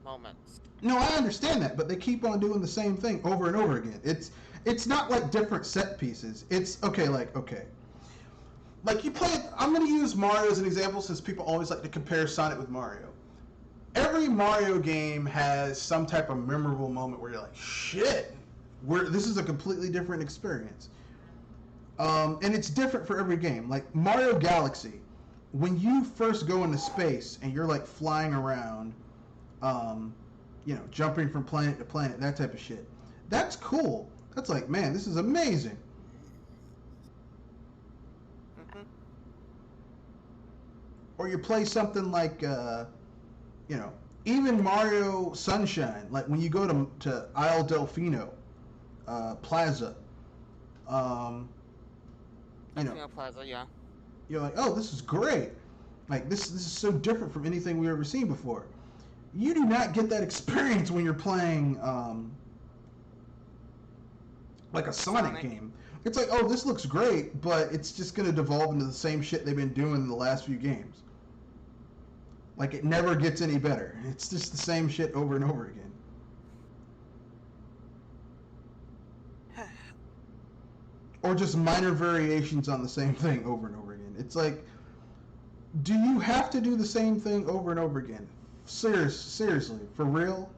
moments. No, I understand that, but they keep on doing the same thing over and over again. It's not like different set pieces. It's okay. Like you play it. I'm going to use Mario as an example since people always like to compare Sonic with Mario. Every Mario game has some type of memorable moment where you're like, shit, this is a completely different experience. And it's different for every game. Like Mario Galaxy, when you first go into space and you're like flying around, jumping from planet to planet, that type of shit. That's cool. That's like, man, this is amazing. Mm-hmm. Or you play something like, even Mario Sunshine, like when you go to Isle Delfino Plaza, Plaza, yeah. You're like, oh, this is great. Like, this is so different from anything we've ever seen before. You do not get that experience when you're playing like a Sonic game. It's like, oh, this looks great, but it's just going to devolve into the same shit they've been doing in the last few games. Like, it never gets any better. It's just the same shit over and over again. Or just minor variations on the same thing over and over again. It's like, do you have to do the same thing over and over again? Seriously, for real?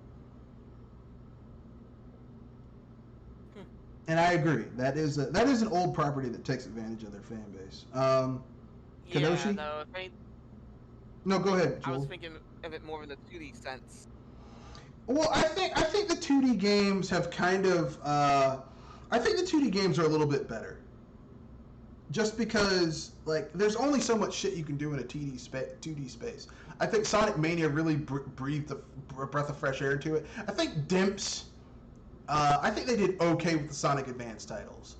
And I agree. That is an old property that takes advantage of their fan base. Kadoshi? Yeah, No, go ahead, Joel. I was thinking of it more in the 2D sense. Well, I think the 2D games have kind of. I think the 2D games are a little bit better. just because like there's only so much shit you can do in a 2D space. I think Sonic Mania really breathed a breath of fresh air into it. I think Dimps, I think they did okay with the Sonic Advance titles.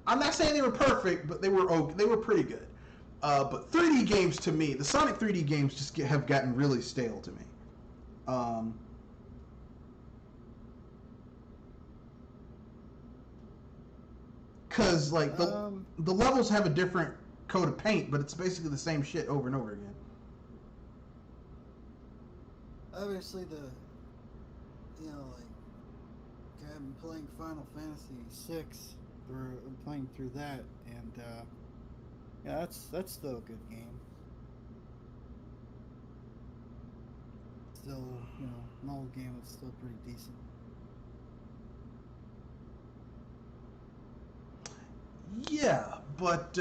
I'm not saying they were perfect, but they were pretty good. But 3D games to me, the Sonic 3D games just have gotten really stale to me. Because like the levels have a different coat of paint, but it's basically the same shit over and over again. Obviously, like I've been playing Final Fantasy VI, playing through that, and yeah, that's still a good game. Still, an old game that's still pretty decent. Yeah, but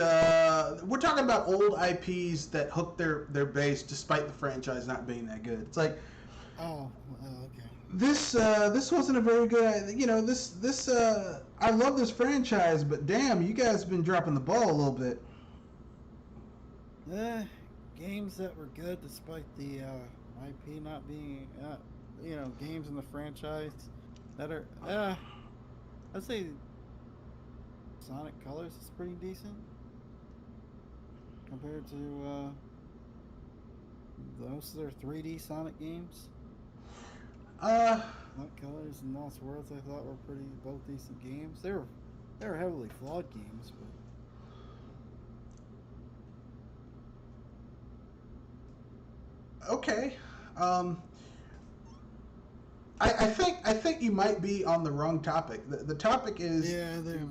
we're talking about old IPs that hook their base despite the franchise not being that good. It's like, okay. This wasn't a very good. This I love this franchise, but damn, you guys have been dropping the ball a little bit. Games that were good despite the IP not being, games in the franchise that are, I'd say Sonic Colors is pretty decent compared to most of their 3D Sonic games. Sonic Colors and Lost Worlds I thought were both decent games. They were heavily flawed games, but okay. I think you might be on the wrong topic. The topic is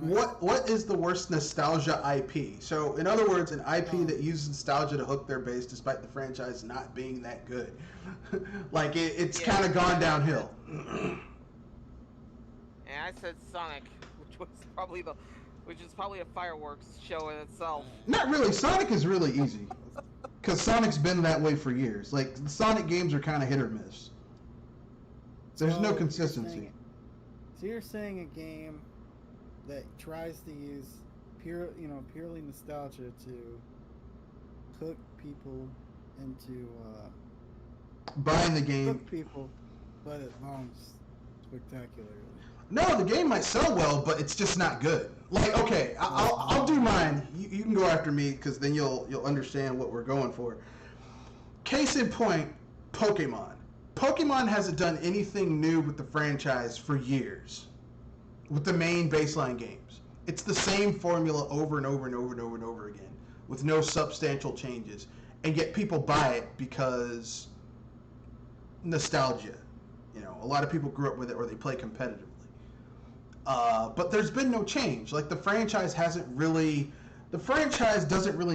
what is the worst nostalgia IP? So in other words, an IP that uses nostalgia to hook their base despite the franchise not being that good. Like it's kind of gone downhill. And I said Sonic, which is probably a fireworks show in itself. Not really. Sonic is really easy. Because Sonic's been that way for years. Like, the Sonic games are kind of hit or miss. There's no consistency. So you're saying a game that tries to use purely nostalgia to hook people into buying the game. Hook people, but it bombs spectacularly. No, the game might sell well, but it's just not good. Like, okay, I'll do mine. You can go after me because then you'll understand what we're going for. Case in point, Pokemon. Pokemon hasn't done anything new with the franchise for years. With the main baseline games, it's the same formula over and over and over and over and over again, with no substantial changes, and yet people buy it because nostalgia. A lot of people grew up with it or they play competitively. But there's been no change. Like the franchise doesn't really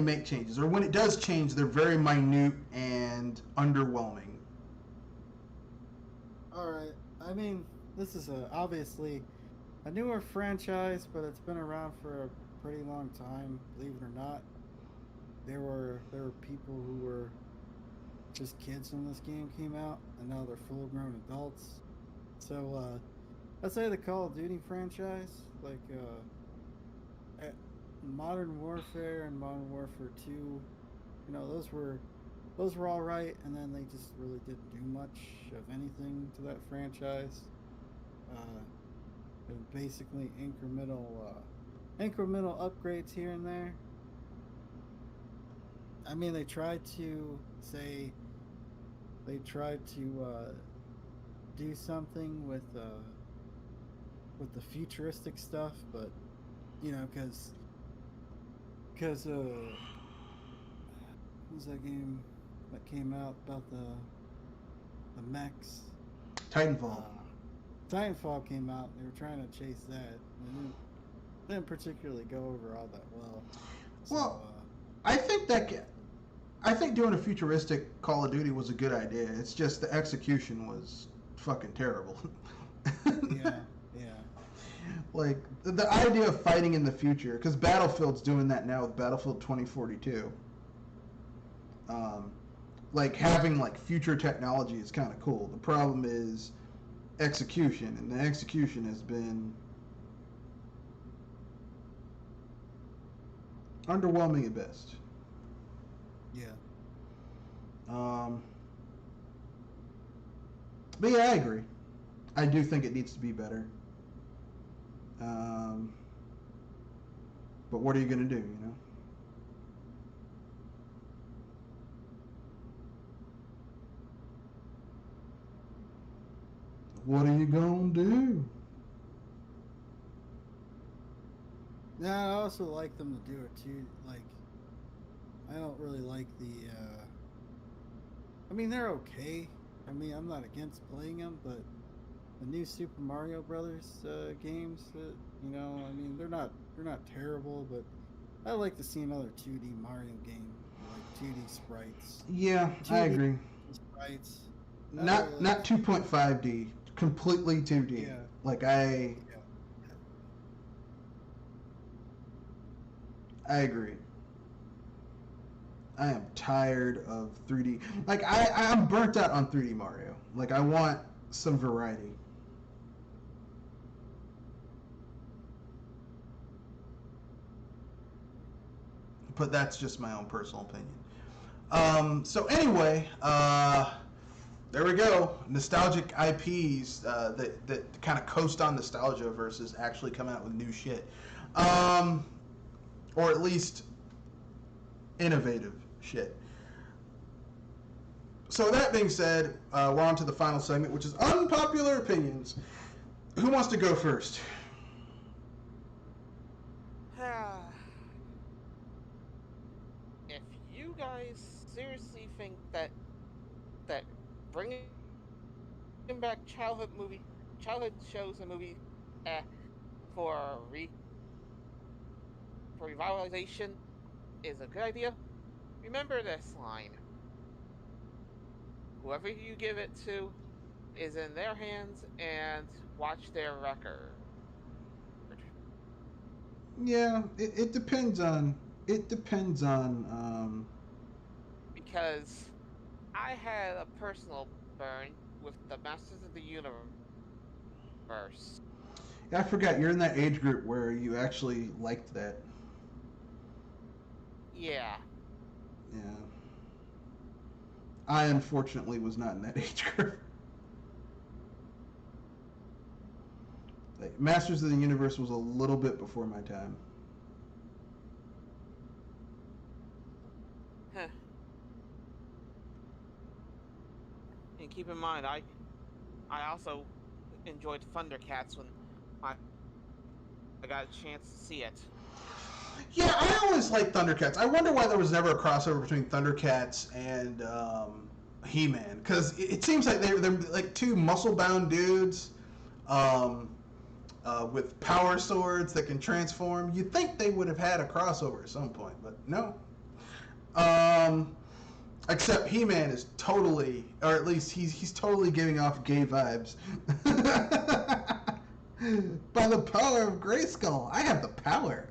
make changes, or when it does change, they're very minute and underwhelming. All right. I mean, this is obviously a newer franchise, but it's been around for a pretty long time. Believe it or not, there were people who were just kids when this game came out, and now they're full-grown adults. So, I'd say the Call of Duty franchise, like Modern Warfare and Modern Warfare 2, those were all right, and then they just really didn't do much of anything to that franchise. It was basically incremental upgrades here and there. I mean, they tried to do something with the futuristic stuff, but because what was that game that came out about the mechs? Titanfall. Titanfall came out. They were trying to chase that. And it didn't particularly go over all that well. Well, I think doing a futuristic Call of Duty was a good idea. It's just the execution was fucking terrible. Yeah. Like, the idea of fighting in the future, because Battlefield's doing that now with Battlefield 2042. Like, having, like, future technology is kind of cool. The problem is execution, and the execution has been Underwhelming at best. Yeah. But yeah, I agree. I do think it needs to be better. But what are you going to do, you know? What are you going to do? Yeah, I also like them to do it too. Like, I don't really like the. I mean, they're okay. I mean, I'm not against playing them, but the new Super Mario Brothers games, you know, I mean, they're not terrible, but I like to see another 2D Mario game, like 2D sprites. Yeah, 2D I agree. Sprites. Not 2.5D, completely 2D. Yeah. Like I agree. I am tired of 3D. Like I'm burnt out on 3D Mario. Like I want some variety. But that's just my own personal opinion. So anyway, there we go. Nostalgic IPs that kind of coast on nostalgia versus actually coming out with new shit. Or at least innovative shit. So that being said, we're on to the final segment, which is unpopular opinions. Who wants to go first? If you guys seriously think that bringing back childhood shows and movies for revitalization is a good idea, remember this line: whoever you give it to is in their hands, and watch their record. Yeah, it depends on Because I had a personal burn with the Masters of the Universe. I forgot you're in that age group where you actually liked that. Yeah. Yeah. I unfortunately was not in that age group. Like, Masters of the Universe was a little bit before my time. Huh. And keep in mind, I also enjoyed Thundercats when I got a chance to see it. Yeah, I always liked Thundercats. I wonder why there was never a crossover between Thundercats and He-Man, because it seems like they're like two muscle-bound dudes with power swords that can transform. You'd think they would have had a crossover at some point, but no. Except He-Man is totally, or at least he's totally giving off gay vibes. By the power of Grayskull, I have the power.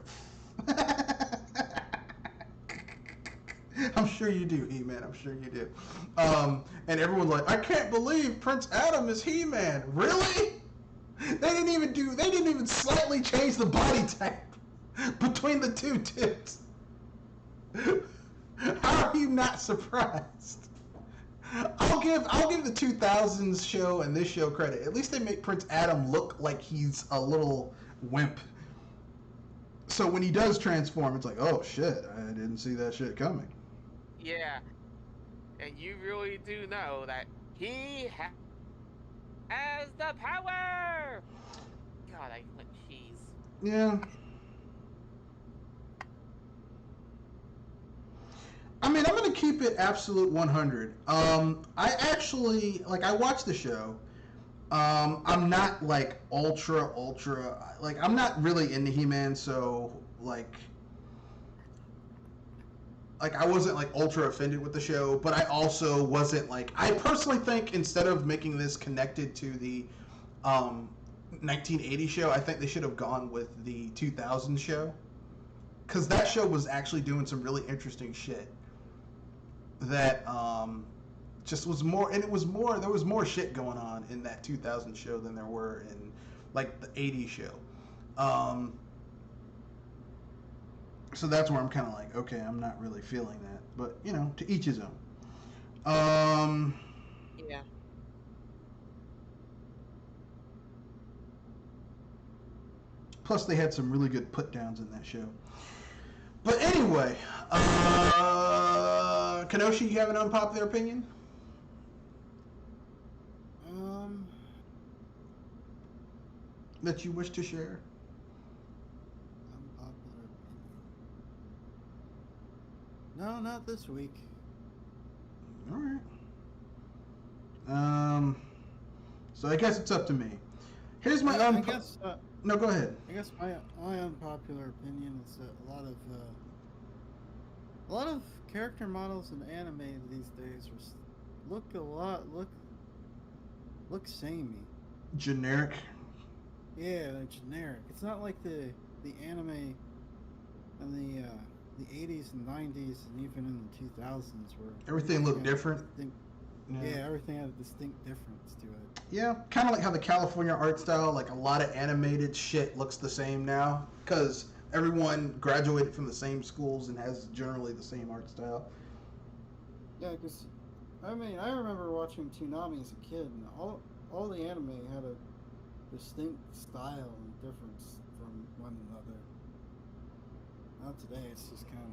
I'm sure you do, He-Man. I'm sure you do. And everyone's like, I can't believe Prince Adam is He-Man. Really? They didn't even slightly change the body type between the two dudes. How are you not surprised? I'll give the 2000s show and this show credit. At least they make Prince Adam look like he's a little wimp. So when he does transform, it's like, oh shit, I didn't see that shit coming. Yeah. And you really do know that he has the power! God, I went cheese. Yeah. I mean, I'm going to keep it absolute 100. I actually, like, I watched the show. I'm not, like, ultra, like, I'm not really into He-Man, so, like, I wasn't, like, ultra offended with the show, but I also wasn't, like, I personally think instead of making this connected to the 1980 show, I think they should have gone with the 2000 show. Because that show was actually doing some really interesting shit. That just was more, and there was more shit going on in that 2000 show than there were in like the 80 show. So that's where I'm kind of like, okay, I'm not really feeling that. But, you know, to each his own. Yeah. Plus, they had some really good put-downs in that show. But anyway, Kenoshi, you have an unpopular opinion? That you wish to share? Unpopular opinion. No, not this week. All right. So I guess it's up to me. Here's my I guess. No, go ahead. I guess my unpopular opinion is that a lot of character models in anime these days look samey. Generic. Yeah, they're generic. It's not like the anime in the 80s and 90s and even in the 2000s where Everything looked different. Yeah, everything had a distinct difference to it. Yeah, kind of like how the California art style, like a lot of animated shit looks the same now because everyone graduated from the same schools and has generally the same art style. Yeah, because I remember watching Toonami as a kid, and all the anime had a distinct style and difference from one another. Not today. It's just kind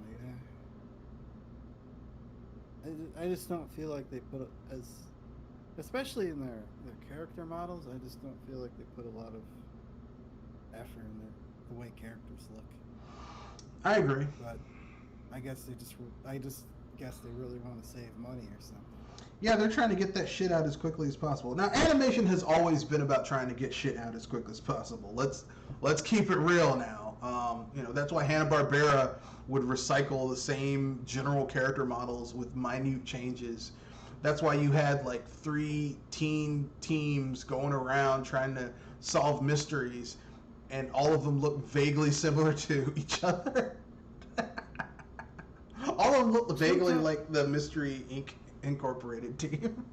of like, I just don't feel like they put especially in their character models. I just don't feel like they put a lot of effort in the way characters look. I agree. But I guess they really want to save money or something. Yeah, they're trying to get that shit out as quickly as possible. Now, animation has always been about trying to get shit out as quickly as possible. Let's keep it real now. That's why Hanna-Barbera would recycle the same general character models with minute changes. That's why you had like 3 teen teams going around trying to solve mysteries, and all of them look vaguely similar to each other. All of them look vaguely like the Mystery Inc. Incorporated team.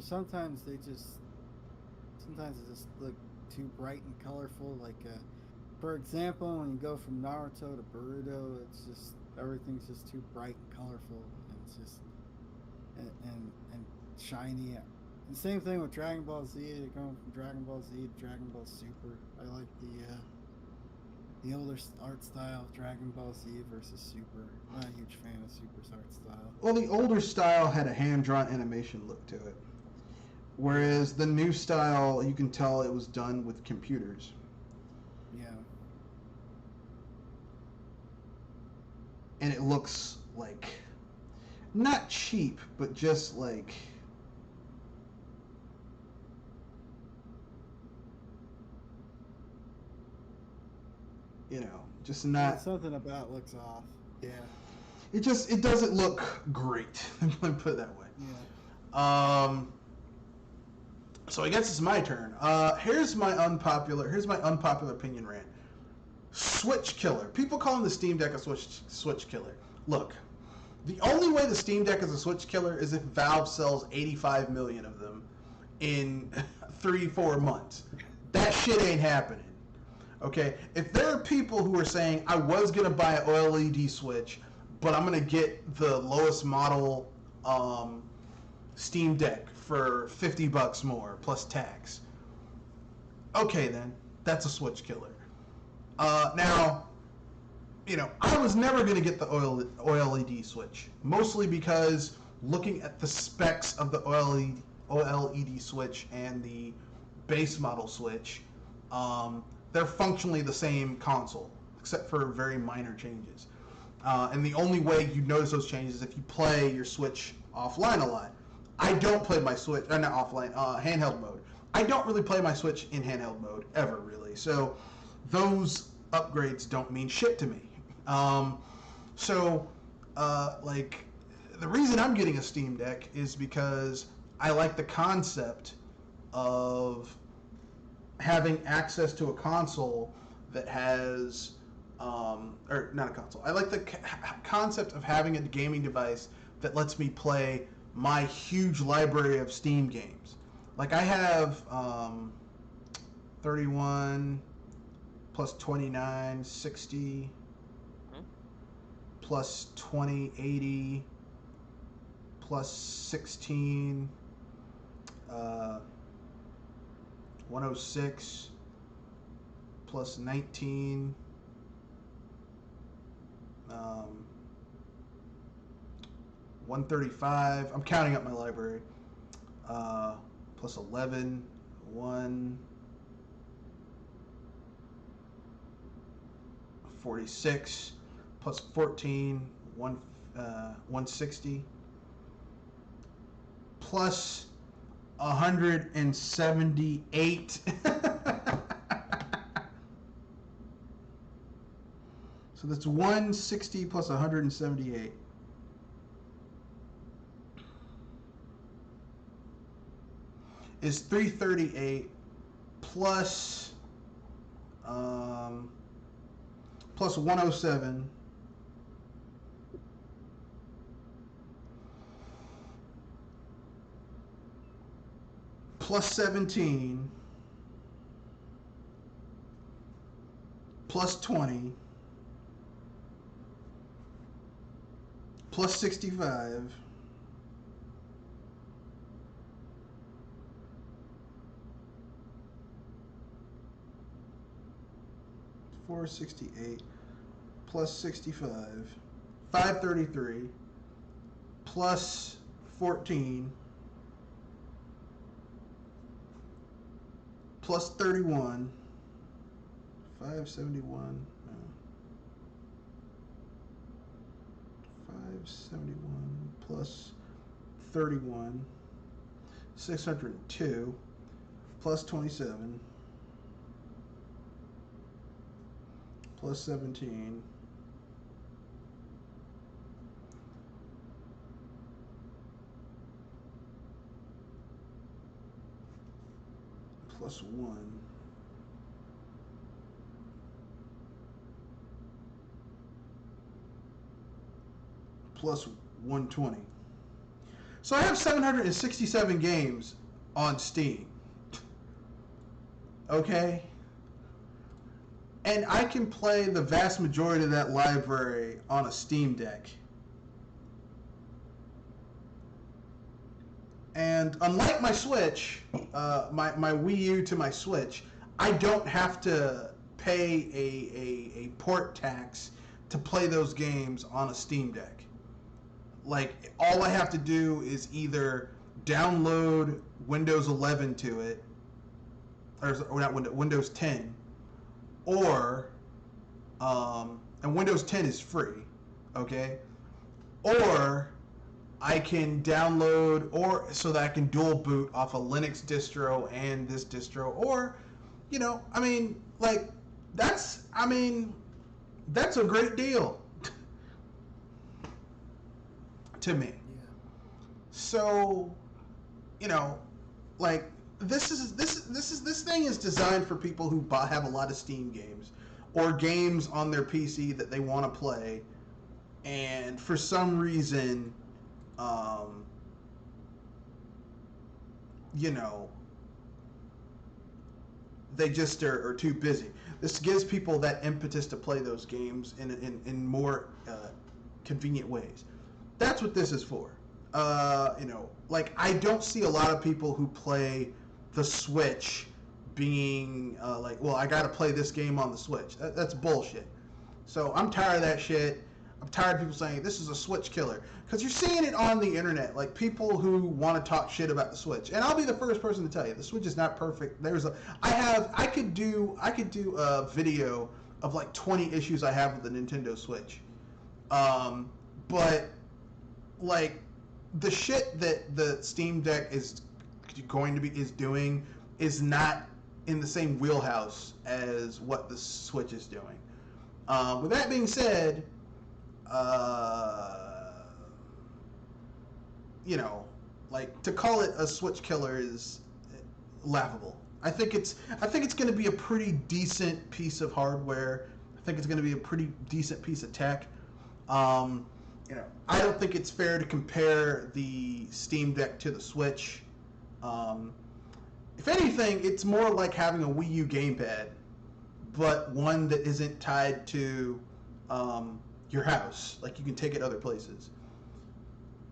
Sometimes they just look too bright and colorful. Like, for example, when you go from Naruto to Boruto, it's just everything's just too bright and colorful, and it's just and shiny. And same thing with Dragon Ball Z. They're going from Dragon Ball Z to Dragon Ball Super. I like the older art style of Dragon Ball Z versus Super. I'm not a huge fan of Super's art style. Well, the older style had a hand-drawn animation look to it. Whereas the new style, you can tell it was done with computers. Yeah. And it looks like, not cheap, but just like, just not. Something about it looks off. Yeah. It doesn't look great. Let me put it that way. Yeah. So I guess it's my turn. Here's my unpopular opinion rant. Switch killer. People calling the Steam Deck a switch killer. Look, the only way the Steam Deck is a switch killer is if Valve sells 85 million of them in 3-4 months. That shit ain't happening. Okay? If there are people who are saying, I was going to buy an OLED Switch, but I'm going to get the lowest model Steam Deck for $50 more plus tax. Okay, then. That's a switch killer. Now, I was never going to get the OLED Switch. Mostly because looking at the specs of the OLED Switch and the base model Switch, they're functionally the same console, except for very minor changes. And the only way you notice those changes is if you play your Switch offline a lot. I don't play my Switch, not offline, handheld mode. I don't really play my Switch in handheld mode, ever really. So those upgrades don't mean shit to me. The reason I'm getting a Steam Deck is because I like the concept of having access to a console that has, or not a console. I like the concept of having a gaming device that lets me play my huge library of Steam games. Like I have 31 plus 2960 Hmm? plus 2080 plus 16 106 plus 19 135. I'm counting up my library. Plus 11 146 plus 14 160 plus 178. So that's 160 plus 178. Is 338 plus plus 107 plus 17 plus 20 plus 65 468 plus 65 533 plus 14 plus 31 571 no. 571 plus 31 602 plus 27 plus 17 plus 1 plus 120. So I have 767 games on Steam. Okay? And I can play the vast majority of that library on a Steam Deck. And unlike my Switch, my Wii U to my Switch, I don't have to pay a port tax to play those games on a Steam Deck. Like, all I have to do is either download Windows 11 to it, or not Windows 10, or, and Windows 10 is free, okay? Or I can download, or so that I can dual boot off a Linux distro and this distro, or, you know, I mean, like, that's a great deal to me. Yeah. So, you know, like, this thing is designed for people who have a lot of Steam games or games on their PC that they want to play, and for some reason, you know, they just are too busy. This gives people that impetus to play those games in more convenient ways. That's what this is for. You know, like, I don't see a lot of people who play the Switch being like, well, I got to play this game on the Switch. That's bullshit. So I'm tired of that shit. I'm tired of people saying this is a Switch killer, because you're seeing it on the internet, like people who want to talk shit about the Switch. And I'll be the first person to tell you the Switch is not perfect. I could do a video of like 20 issues I have with the Nintendo Switch. But like, the shit that the Steam Deck is doing is not in the same wheelhouse as what the Switch is doing. With that being said, you know, like, to call it a Switch killer is laughable. I think it's going to be a pretty decent piece of hardware. I think it's going to be a pretty decent piece of tech. You know, I don't think it's fair to compare the Steam Deck to the Switch. If anything, it's more like having a Wii U gamepad but one that isn't tied to your house. Like you can take it other places.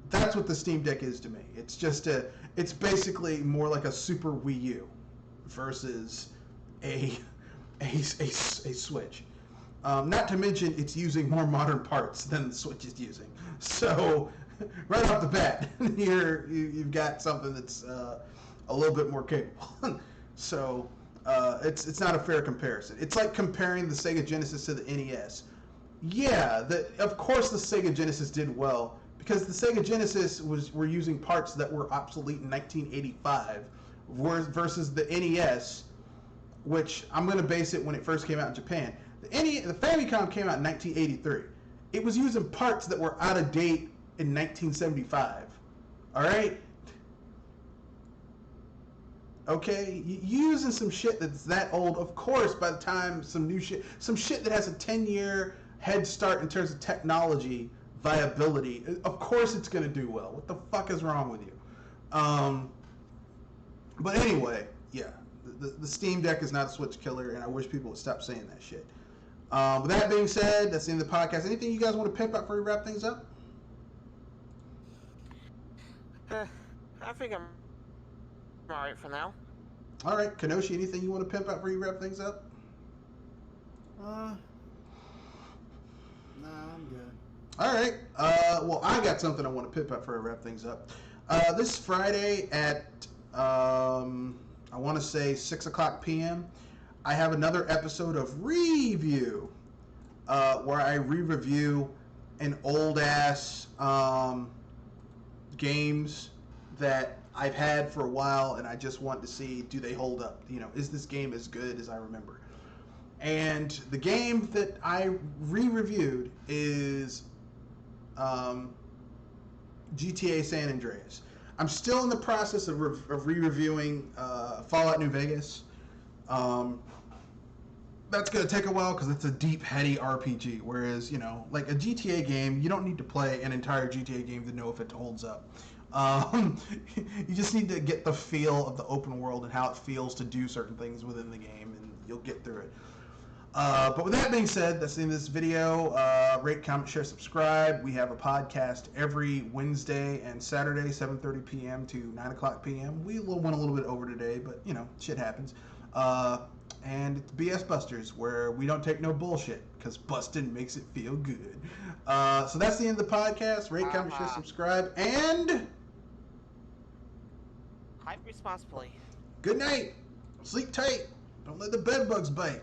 That's what the Steam Deck is to me. It's just it's basically more like a Super Wii U versus a Switch. Not to mention it's using more modern parts than the Switch is using. So right off the bat, you've got something that's a little bit more capable. So it's not a fair comparison. It's like comparing the Sega Genesis to the NES. Yeah, of course the Sega Genesis did well because the Sega Genesis were using parts that were obsolete in 1985 versus the NES, which I'm going to base it when it first came out in Japan. The Famicom came out in 1983. It was using parts that were out of date in 1975. All right? Okay? Using some shit that's that old, of course, by the time some shit that has a 10-year head start in terms of technology viability, of course it's going to do well. What the fuck is wrong with you? But anyway, yeah. The Steam Deck is not a Switch killer, and I wish people would stop saying that shit. With that being said, that's the end of the podcast. Anything you guys want to pimp out before we wrap things up? I think I'm alright for now. All right, Kenoshi, anything you want to pimp out before you wrap things up? Nah, I'm good. All right. Well, I got something I want to pimp out before I wrap things up. This Friday at I want to say 6 o'clock p.m. I have another episode of Review, where I re-review an old-ass games that I've had for a while, and I just want to see, do they hold up? You know, is this game as good as I remember? And the game that I re-reviewed is GTA San Andreas. I'm still in the process of re-reviewing Fallout New Vegas. That's going to take a while because it's a deep, heady RPG. Whereas, you know, like a GTA game, you don't need to play an entire GTA game to know if it holds up. You just need to get the feel of the open world and how it feels to do certain things within the game, and you'll get through it. But with that being said, that's the end of this video. Rate, comment, share, subscribe. We have a podcast every Wednesday and Saturday, 7:30 p.m. to 9 o'clock p.m. We went a little bit over today, but, you know, shit happens. And it's BS Busters, where we don't take no bullshit, because busting makes it feel good. So that's the end of the podcast. Rate, comment, share, subscribe, and Hype responsibly. good night. Sleep tight. Don't let the bed bugs bite.